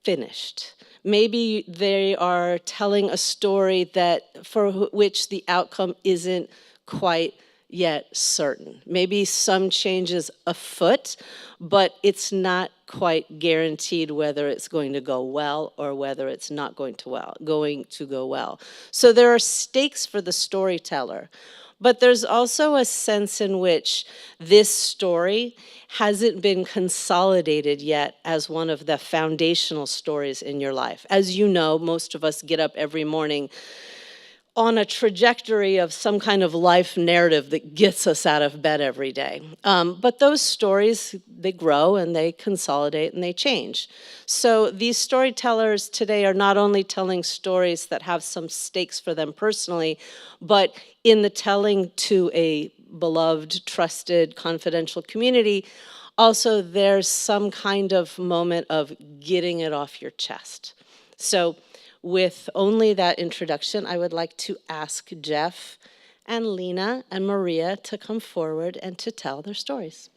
finished. Maybe they are telling a story that for which the outcome isn't quite yet certain. Maybe some changes afoot, but it's not quite guaranteed whether it's going to go well or whether it's not going to go well. So there are stakes for the storyteller. But there's also a sense in which this story hasn't been consolidated yet as one of the foundational stories in your life. As you know, most of us get up every morning on a trajectory of some kind of life narrative that gets us out of bed every day. But those stories, they grow and they consolidate and they change. So these storytellers today are not only telling stories that have some stakes for them personally, but in the telling to a beloved, trusted, confidential community, also there's some kind of moment of getting it off your chest. So with only that introduction, I would like to ask Jeff and Lena and Maria to come forward and to tell their stories.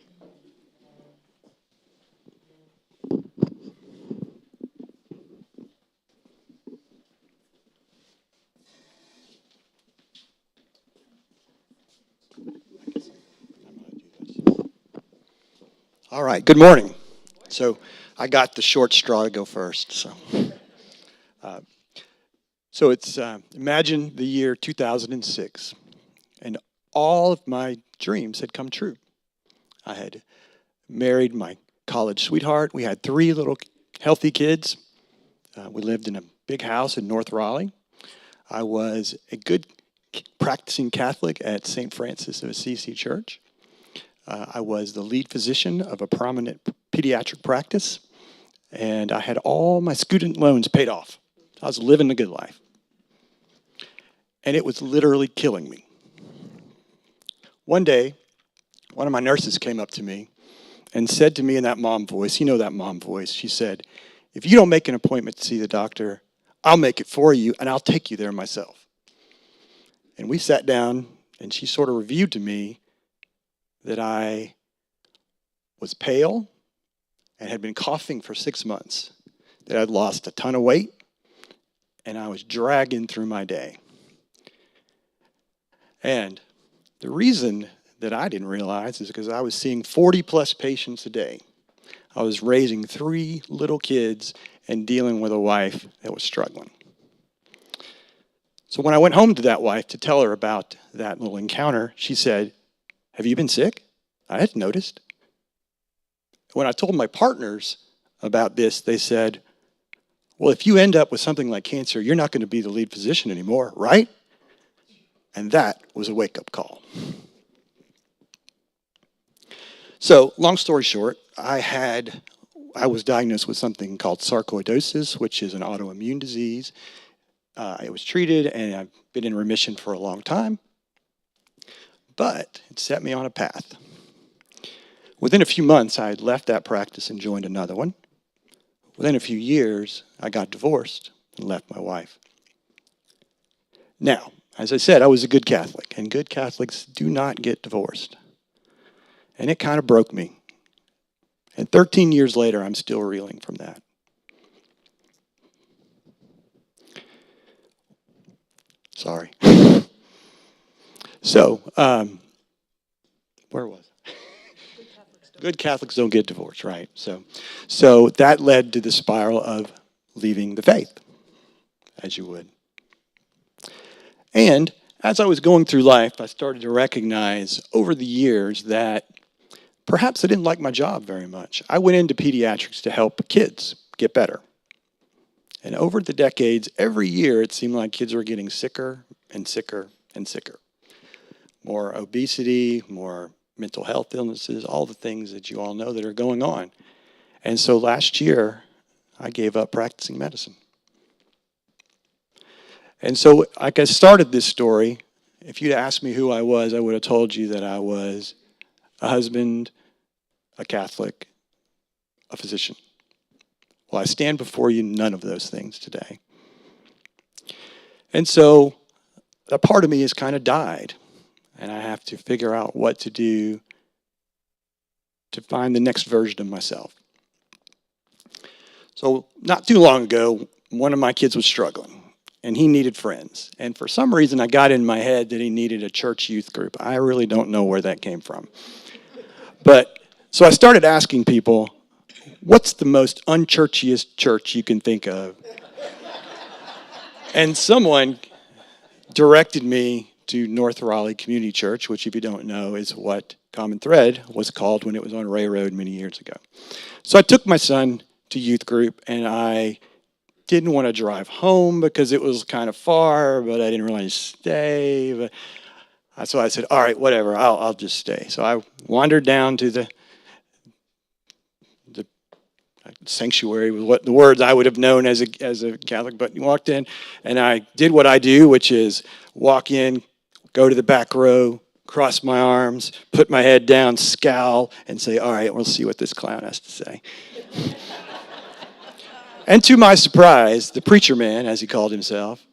All right, good morning. So I got the short straw to go first. So it's, imagine the year 2006, and all of my dreams had come true. I had married my college sweetheart. We had 3 little healthy kids. We lived in a big house in North Raleigh. I was a good practicing Catholic at St. Francis of Assisi Church. I was the lead physician of a prominent pediatric practice, and I had all my student loans paid off. I was living the good life. And it was literally killing me. One day, one of my nurses came up to me and said to me in that mom voice, you know that mom voice, she said, if you don't make an appointment to see the doctor, I'll make it for you and I'll take you there myself. And we sat down and she sort of reviewed to me that I was pale and had been coughing for 6 months, that I'd lost a ton of weight, and I was dragging through my day. And the reason that I didn't realize is because I was seeing 40 plus patients a day. I was raising 3 little kids and dealing with a wife that was struggling. So when I went home to that wife to tell her about that little encounter, she said, have you been sick? I hadn't noticed. When I told my partners about this, they said, well, if you end up with something like cancer, you're not going to be the lead physician anymore, right? And that was a wake-up call. So, long story short, I was diagnosed with something called sarcoidosis, which is an autoimmune disease. It was treated, and I've been in remission for a long time. But it set me on a path. Within a few months, I had left that practice and joined another one. Within a few years, I got divorced and left my wife. Now, as I said, I was a good Catholic, and good Catholics do not get divorced. And it kind of broke me. And 13 years later, I'm still reeling from that. Sorry. So, where was I? Good Catholics don't get divorced, right? So that led to the spiral of leaving the faith, as you would. And as I was going through life, I started to recognize over the years that perhaps I didn't like my job very much. I went into pediatrics to help kids get better. And over the decades, every year it seemed like kids were getting sicker and sicker and sicker. More obesity, more mental health illnesses, all the things that you all know that are going on. And so last year, I gave up practicing medicine. And so, like I started this story, if you'd asked me who I was, I would have told you that I was a husband, a Catholic, a physician. Well, I stand before you none of those things today. And so, a part of me has kind of died. And I have to figure out what to do to find the next version of myself. So not too long ago, one of my kids was struggling, and he needed friends. And for some reason, I got in my head that he needed a church youth group. I really don't know where that came from. But so I started asking people, what's the most unchurchiest church you can think of? And someone directed me to North Raleigh Community Church, which, if you don't know, is what Common Thread was called when it was on Ray Road many years ago. So I took my son to youth group, and I didn't want to drive home because it was kind of far, but I didn't really stay. So I said, all right, whatever, I'll just stay. So I wandered down to the sanctuary, with what the words I would have known as a Catholic, but walked in, and I did what I do, which is walk in, go to the back row, cross my arms, put my head down, scowl, and say, all right, we'll see what this clown has to say. And to my surprise, the preacher man, as he called himself,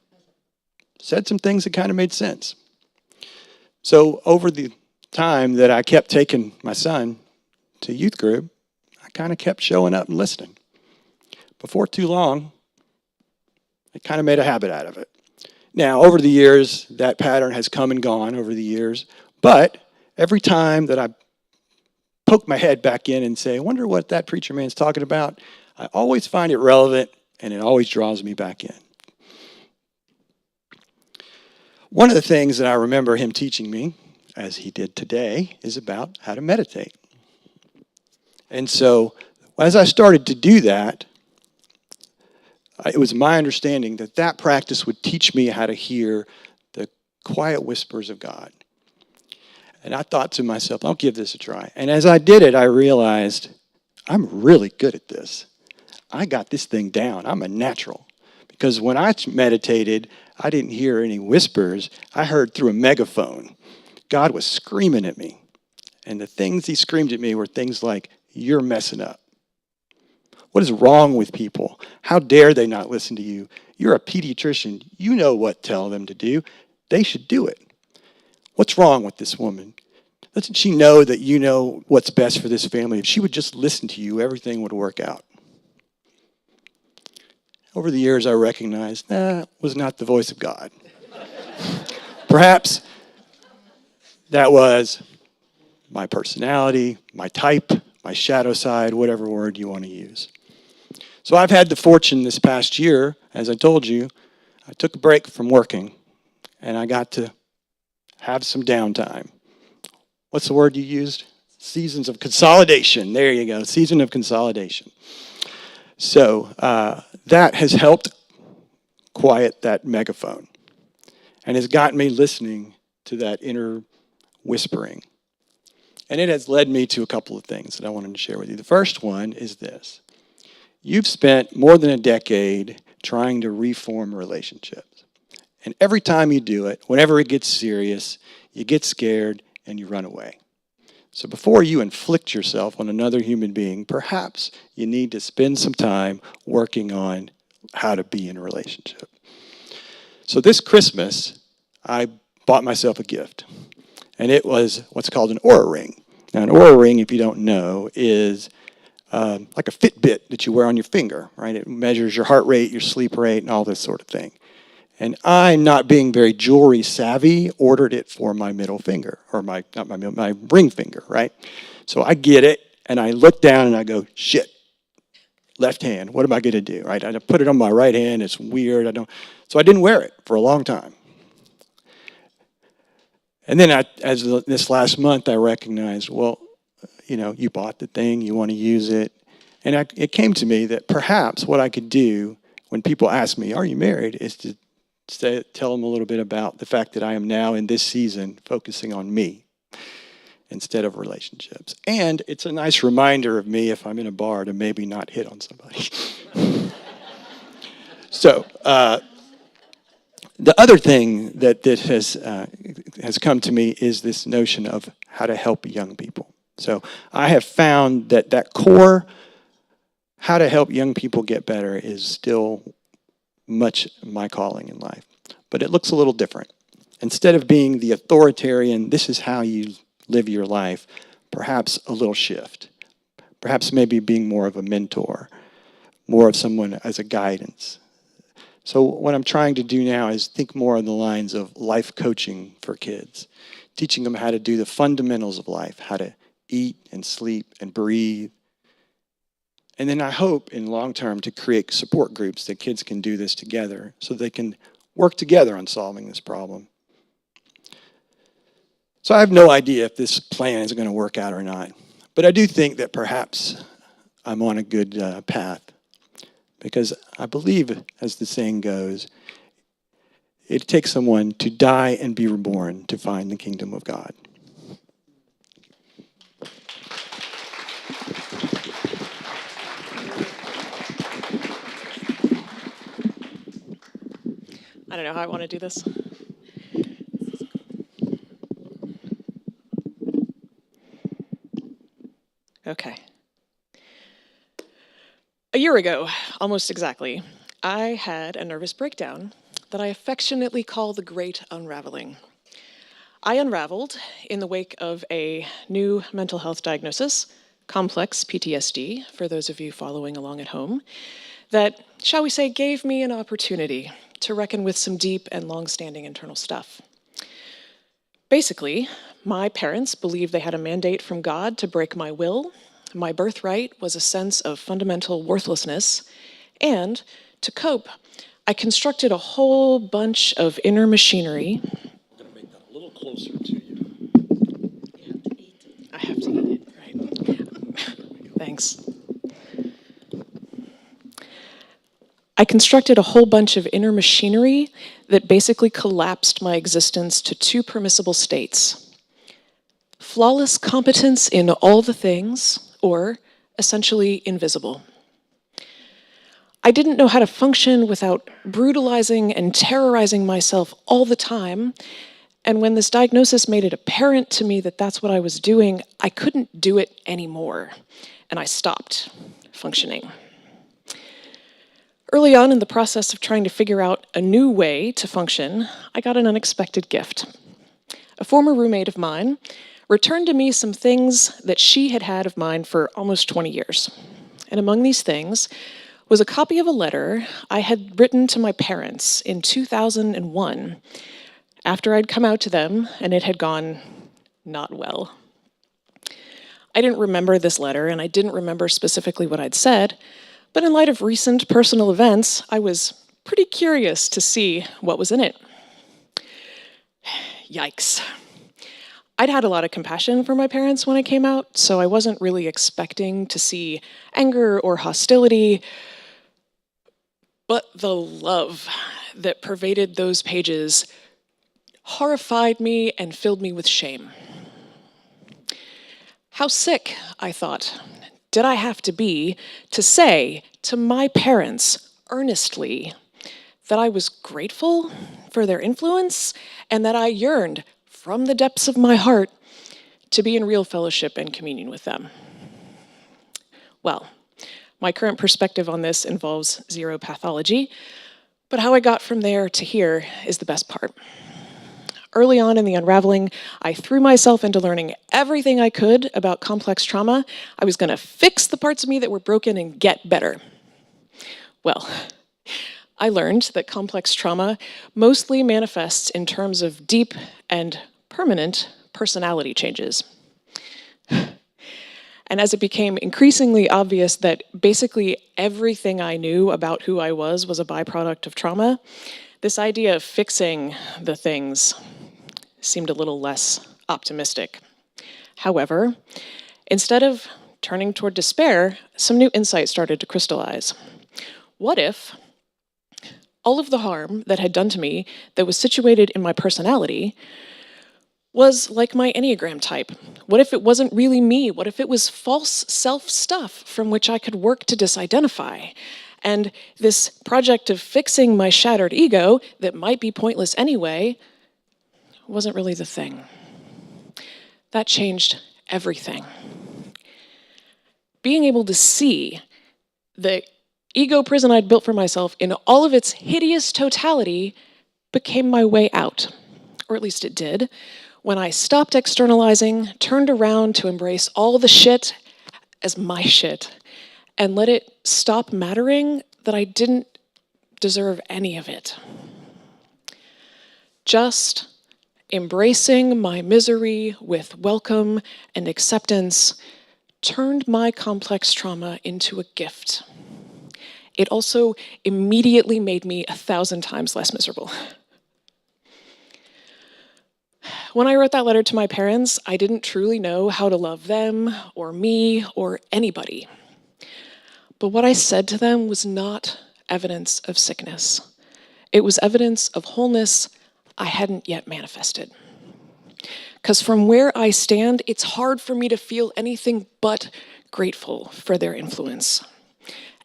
said some things that kind of made sense. So over the time that I kept taking my son to youth group, I kind of kept showing up and listening. Before too long, I kind of made a habit out of it. Now, over the years, that pattern has come and gone over the years, but every time that I poke my head back in and say, I wonder what that preacher man's talking about, I always find it relevant, and it always draws me back in. One of the things that I remember him teaching me, as he did today, is about how to meditate. And so, as I started to do that, it was my understanding that that practice would teach me how to hear the quiet whispers of God. And I thought to myself, I'll give this a try. And as I did it, I realized I'm really good at this. I got this thing down. I'm a natural. Because when I meditated, I didn't hear any whispers. I heard through a megaphone. God was screaming at me. And the things he screamed at me were things like, you're messing up. What is wrong with people? How dare they not listen to you? You're a pediatrician. You know what to tell them to do. They should do it. What's wrong with this woman? Doesn't she know that you know what's best for this family? If she would just listen to you, everything would work out. Over the years, I recognized that was not the voice of God. Perhaps that was my personality, my type, my shadow side, whatever word you want to use. So I've had the fortune this past year, as I told you, I took a break from working, and I got to have some downtime. What's the word you used? Seasons of consolidation. There you go, season of consolidation. So that has helped quiet that megaphone and has gotten me listening to that inner whispering. And it has led me to a couple of things that I wanted to share with you. The first one is this. You've spent more than a decade trying to reform relationships. And every time you do it, whenever it gets serious, you get scared and you run away. So before you inflict yourself on another human being, perhaps you need to spend some time working on how to be in a relationship. So this Christmas, I bought myself a gift. And it was what's called an Oura Ring. Now, an Oura Ring, if you don't know, is like a Fitbit that you wear on your finger, right? It measures your heart rate, your sleep rate, and all this sort of thing. And I, not being very jewelry savvy, ordered it for my middle finger, or my ring finger, right? So I get it, and I look down and I go, shit, left hand, what am I gonna do, right? I put it on my right hand, it's weird, so I didn't wear it for a long time. And then this last month, I recognized, well, you bought the thing, you want to use it. And it came to me that perhaps what I could do when people ask me, are you married, is to tell them a little bit about the fact that I am now in this season focusing on me instead of relationships. And it's a nice reminder of me if I'm in a bar to maybe not hit on somebody. So, the other thing that has come to me is this notion of how to help young people. So I have found that core, how to help young people get better, is still much my calling in life. But it looks a little different. Instead of being the authoritarian, this is how you live your life, perhaps a little shift. Perhaps maybe being more of a mentor, more of someone as a guidance. So what I'm trying to do now is think more on the lines of life coaching for kids, teaching them how to do the fundamentals of life, how to eat and sleep and breathe. And then I hope in long term to create support groups that kids can do this together so they can work together on solving this problem. So I have no idea if this plan is going to work out or not. But I do think that perhaps I'm on a good path. Because I believe, as the saying goes, it takes someone to die and be reborn to find the kingdom of God.
I don't know how I want to do this. Okay. A year ago, almost exactly, I had a nervous breakdown that I affectionately call the Great Unraveling. I unraveled in the wake of a new mental health diagnosis, complex PTSD, for those of you following along at home, that, shall we say, gave me an opportunity to reckon with some deep and long-standing internal stuff. Basically, my parents believed they had a mandate from God to break my will. My birthright was a sense of fundamental worthlessness, and to cope, I constructed a whole bunch of inner machinery.
I'm going to make that a little closer to you.
I have to eat it, right? Thanks. I constructed a whole bunch of inner machinery that basically collapsed my existence to two permissible states: flawless competence in all the things, or essentially invisible. I didn't know how to function without brutalizing and terrorizing myself all the time, and when this diagnosis made it apparent to me that that's what I was doing, I couldn't do it anymore, and I stopped functioning. Early on in the process of trying to figure out a new way to function, I got an unexpected gift. A former roommate of mine returned to me some things that she had had of mine for almost 20 years. And among these things was a copy of a letter I had written to my parents in 2001 after I'd come out to them and it had gone not well. I didn't remember this letter and I didn't remember specifically what I'd said, but in light of recent personal events, I was pretty curious to see what was in it. Yikes. I'd had a lot of compassion for my parents when I came out, so I wasn't really expecting to see anger or hostility, but the love that pervaded those pages horrified me and filled me with shame. How sick, I thought, did I have to be to say to my parents earnestly that I was grateful for their influence and that I yearned from the depths of my heart to be in real fellowship and communion with them? Well, my current perspective on this involves zero pathology, but how I got from there to here is the best part. Early on in the unraveling, I threw myself into learning everything I could about complex trauma. I was going to fix the parts of me that were broken and get better. Well, I learned that complex trauma mostly manifests in terms of deep and permanent personality changes. And as it became increasingly obvious that basically everything I knew about who I was a byproduct of trauma, this idea of fixing the things seemed a little less optimistic. However, instead of turning toward despair, some new insight started to crystallize. What if all of the harm that had done to me that was situated in my personality was like my Enneagram type? What if it wasn't really me? What if it was false self stuff from which I could work to disidentify? And this project of fixing my shattered ego that might be pointless anyway wasn't really the thing. That changed everything. Being able to see the ego prison I'd built for myself in all of its hideous totality became my way out, or at least it did, when I stopped externalizing, turned around to embrace all the shit as my shit, and let it stop mattering that I didn't deserve any of it. Just embracing my misery with welcome and acceptance turned my complex trauma into a gift. It also immediately made me 1,000 times less miserable. When I wrote that letter to my parents, I didn't truly know how to love them or me or anybody. But what I said to them was not evidence of sickness. It was evidence of wholeness I hadn't yet manifested. Because from where I stand, it's hard for me to feel anything but grateful for their influence.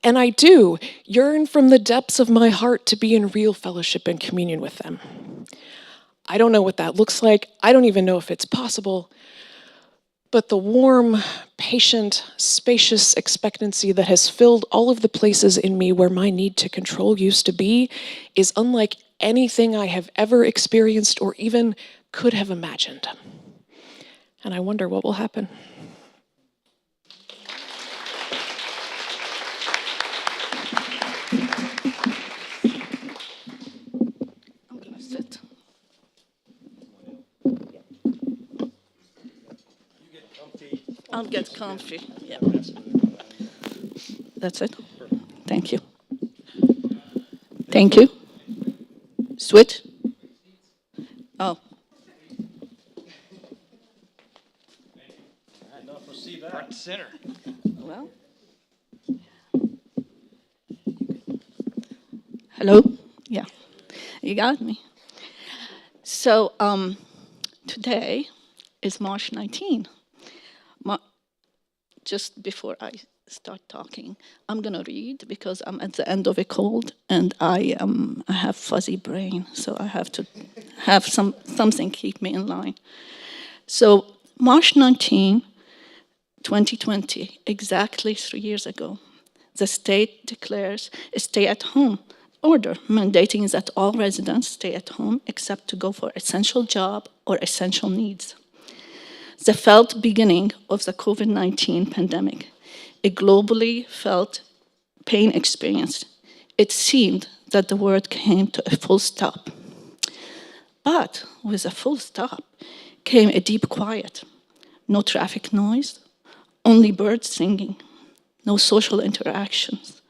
And I do yearn from the depths of my heart to be in real fellowship and communion with them. I don't know what that looks like. I don't even know if it's possible. But the warm, patient, spacious expectancy that has filled all of the places in me where my need to control used to be is unlike anything I have ever experienced or even could have imagined. And I wonder what will happen.
I'm gonna sit. I'll get comfy. Yeah. That's it. Thank you. Thank you. Switch. Oh.
Front and center.
Well. Hello? Yeah. You got me. So today is March 19. Just before I start talking, I'm gonna read because I'm at the end of a cold and I have fuzzy brain, so I have to have something keep me in line. So March 19, 2020, exactly 3 years ago, the state declares a stay-at-home order mandating that all residents stay at home except to go for essential job or essential needs. The felt beginning of the COVID-19 pandemic, a globally felt pain experience. It seemed that the world came to a full stop. But with a full stop came a deep quiet. No traffic noise, only birds singing, no social interactions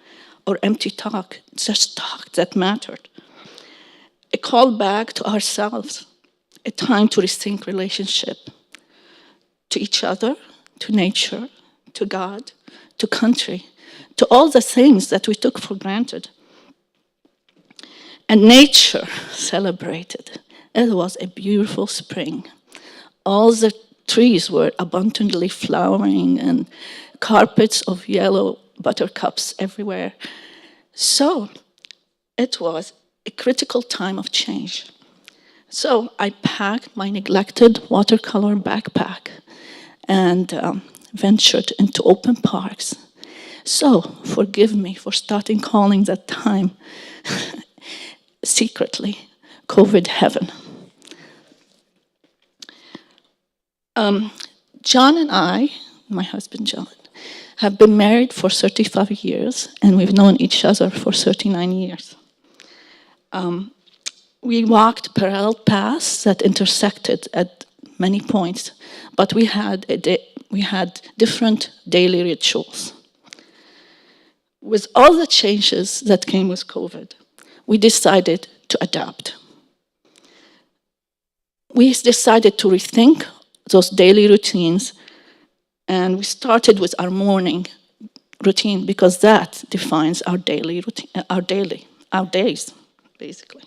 or empty talk, just talk that mattered. A call back to ourselves, a time to rethink relationship, to each other, to nature, to God, to country, to all the things that we took for granted. And nature celebrated. It was a beautiful spring. All the trees were abundantly flowering and carpets of yellow buttercups everywhere. So it was a critical time of change. So I packed my neglected watercolor backpack and ventured into open parks. So forgive me for starting calling that time secretly COVID heaven. John and I, my husband John, have been married for 35 years and we've known each other for 39 years. We walked parallel paths that intersected at many points, but we had different daily rituals. With all the changes that came with COVID, we decided to adapt. We decided to rethink those daily routines, and we started with our morning routine because that defines our daily routine, our days, basically.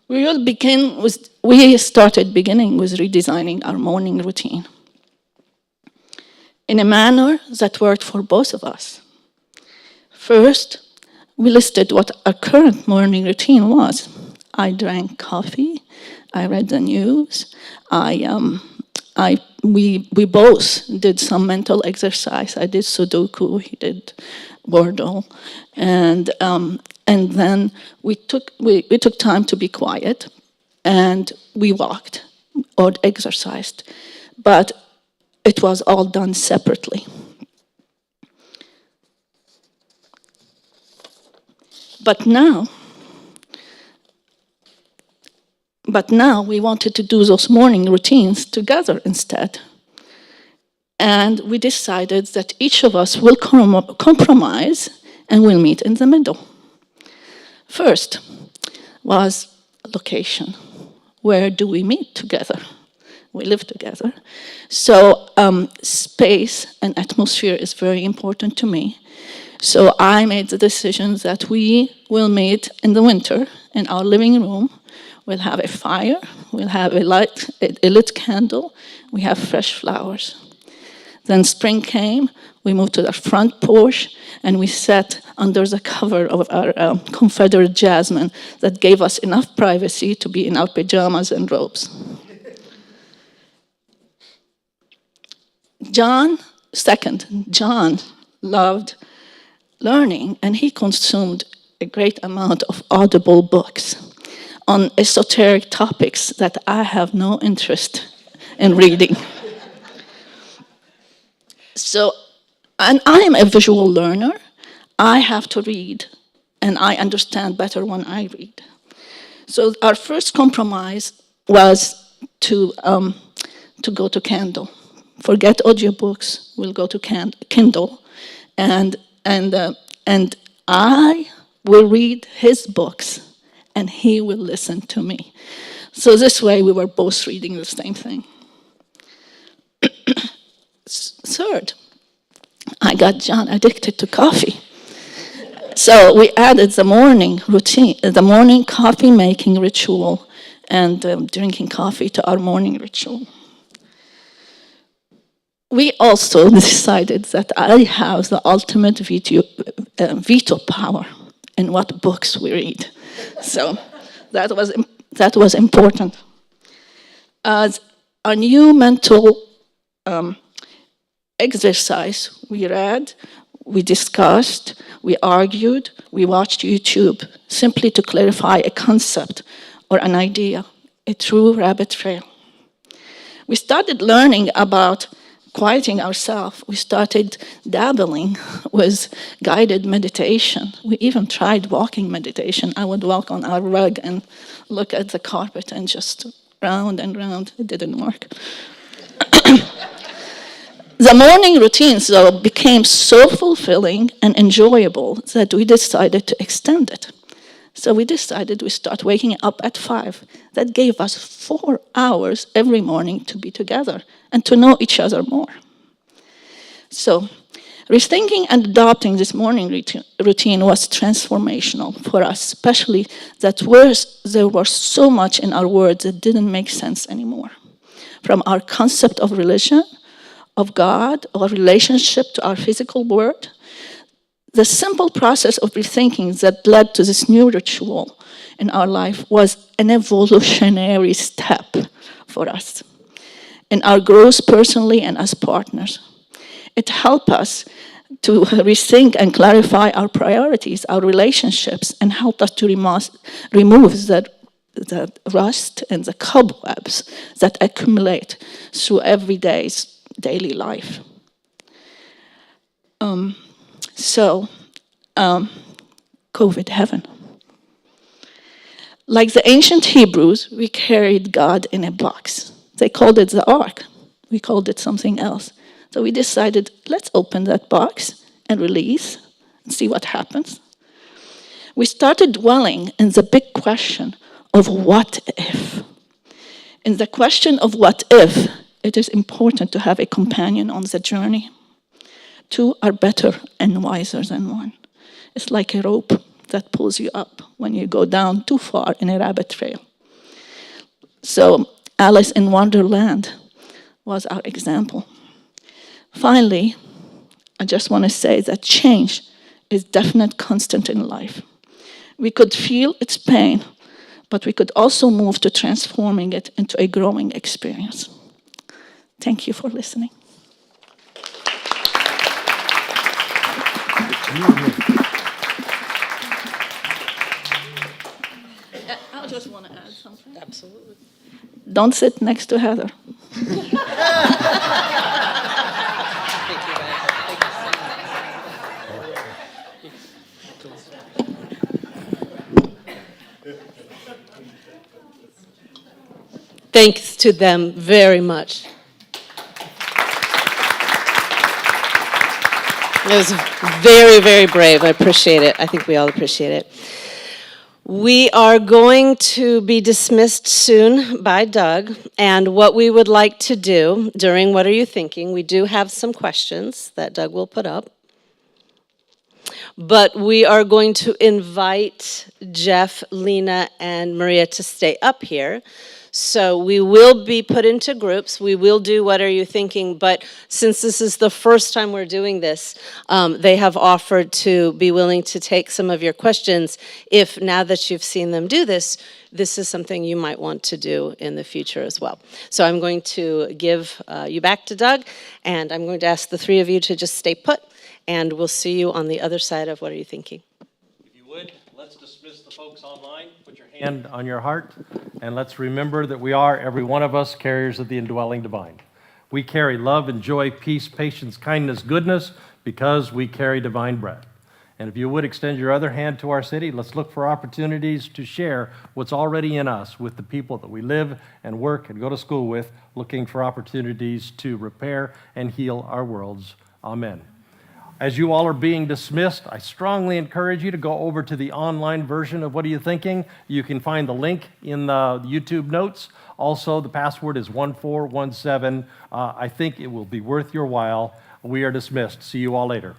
We started beginning with redesigning our morning routine in a manner that worked for both of us. First, we listed what our current morning routine was. I drank coffee, I read the news, we both did some mental exercise. I did Sudoku, he did Wordle, and then we took time to be quiet, and we walked or exercised, but it was all done separately. But now we wanted to do those morning routines together instead. And we decided that each of us will compromise and we'll meet in the middle. First was location. Where do we meet together? We live together. So space and atmosphere is very important to me. So I made the decision that we will meet in the winter in our living room. We'll have a fire, we'll have a lit candle, we have fresh flowers. Then spring came, we moved to the front porch, and we sat under the cover of our Confederate jasmine that gave us enough privacy to be in our pajamas and robes. John loved learning, and he consumed a great amount of audible books on esoteric topics that I have no interest in reading. So, and I am a visual learner. I have to read, and I understand better when I read. So our first compromise was to go to Kindle. Forget audiobooks, we'll go to Kindle, and I will read his books, and he will listen to me. So this way we were both reading the same thing. Third, I got John addicted to coffee. So we added the morning routine, the morning coffee making ritual and drinking coffee to our morning ritual. we also decided that I have the ultimate veto power in what books we read. So that was important. As a new mental exercise, we read, we discussed, we argued, we watched YouTube, simply to clarify a concept or an idea, a true rabbit trail. We started learning about quieting ourselves. We started dabbling with guided meditation. We even tried walking meditation. I would walk on our rug and look at the carpet and just round and round. It didn't work. The morning routines, though, became so fulfilling and enjoyable that we decided to extend it. So we decided we start waking up at 5. That gave us 4 hours every morning to be together and to know each other more. So rethinking and adopting this morning routine was transformational for us, especially that there was so much in our words that didn't make sense anymore. From our concept of religion, of God, our relationship to our physical world, the simple process of rethinking that led to this new ritual in our life was an evolutionary step for us in our growth personally and as partners. It helped us to rethink and clarify our priorities, our relationships, and helped us to remove the rust and the cobwebs that accumulate through everyday's daily life. COVID heaven. Like the ancient Hebrews, we carried God in a box. They called it the ark. We called it something else. So we decided, let's open that box and release and see what happens. We started dwelling in the big question of what if. In the question of what if, it is important to have a companion on the journey. 2 are better and wiser than 1. It's like a rope that pulls you up when you go down too far in a rabbit trail. So Alice in Wonderland was our example. Finally, I just want to say that change is definite constant in life. We could feel its pain, but we could also move to transforming it into a growing experience. Thank you for listening. I just want to add something.
Absolutely.
Don't sit next to Heather.
Thank you, guys.
Thanks to them very much. It was very, very brave. I appreciate it. I think we all appreciate it. We are going to be dismissed soon by Doug, and what we would like to do during What Are You Thinking, we do have some questions that Doug will put up, but we are going to invite Jeff, Lena, and Maria to stay up here. So we will be put into groups. We will do What Are You Thinking? But since this is the first time we're doing this, they have offered to be willing to take some of your questions if, now that you've seen them do this, this is something you might want to do in the future as well. So I'm going to give you back to Doug, and I'm going to ask the 3 of you to just stay put, and we'll see you on the other side of What Are You Thinking?
If you would, let's dismiss the folks online. Put your hand on your heart, and let's remember that we are, every one of us, carriers of the indwelling divine. We carry love and joy, peace, patience, kindness, goodness, because we carry divine breath. And if you would extend your other hand to our city, let's look for opportunities to share what's already in us with the people that we live and work and go to school with, looking for opportunities to repair and heal our worlds. Amen. As you all are being dismissed, I strongly encourage you to go over to the online version of What Are You Thinking? You can find the link in the YouTube notes. Also, the password is 1417. I think it will be worth your while. We are dismissed. See you all later.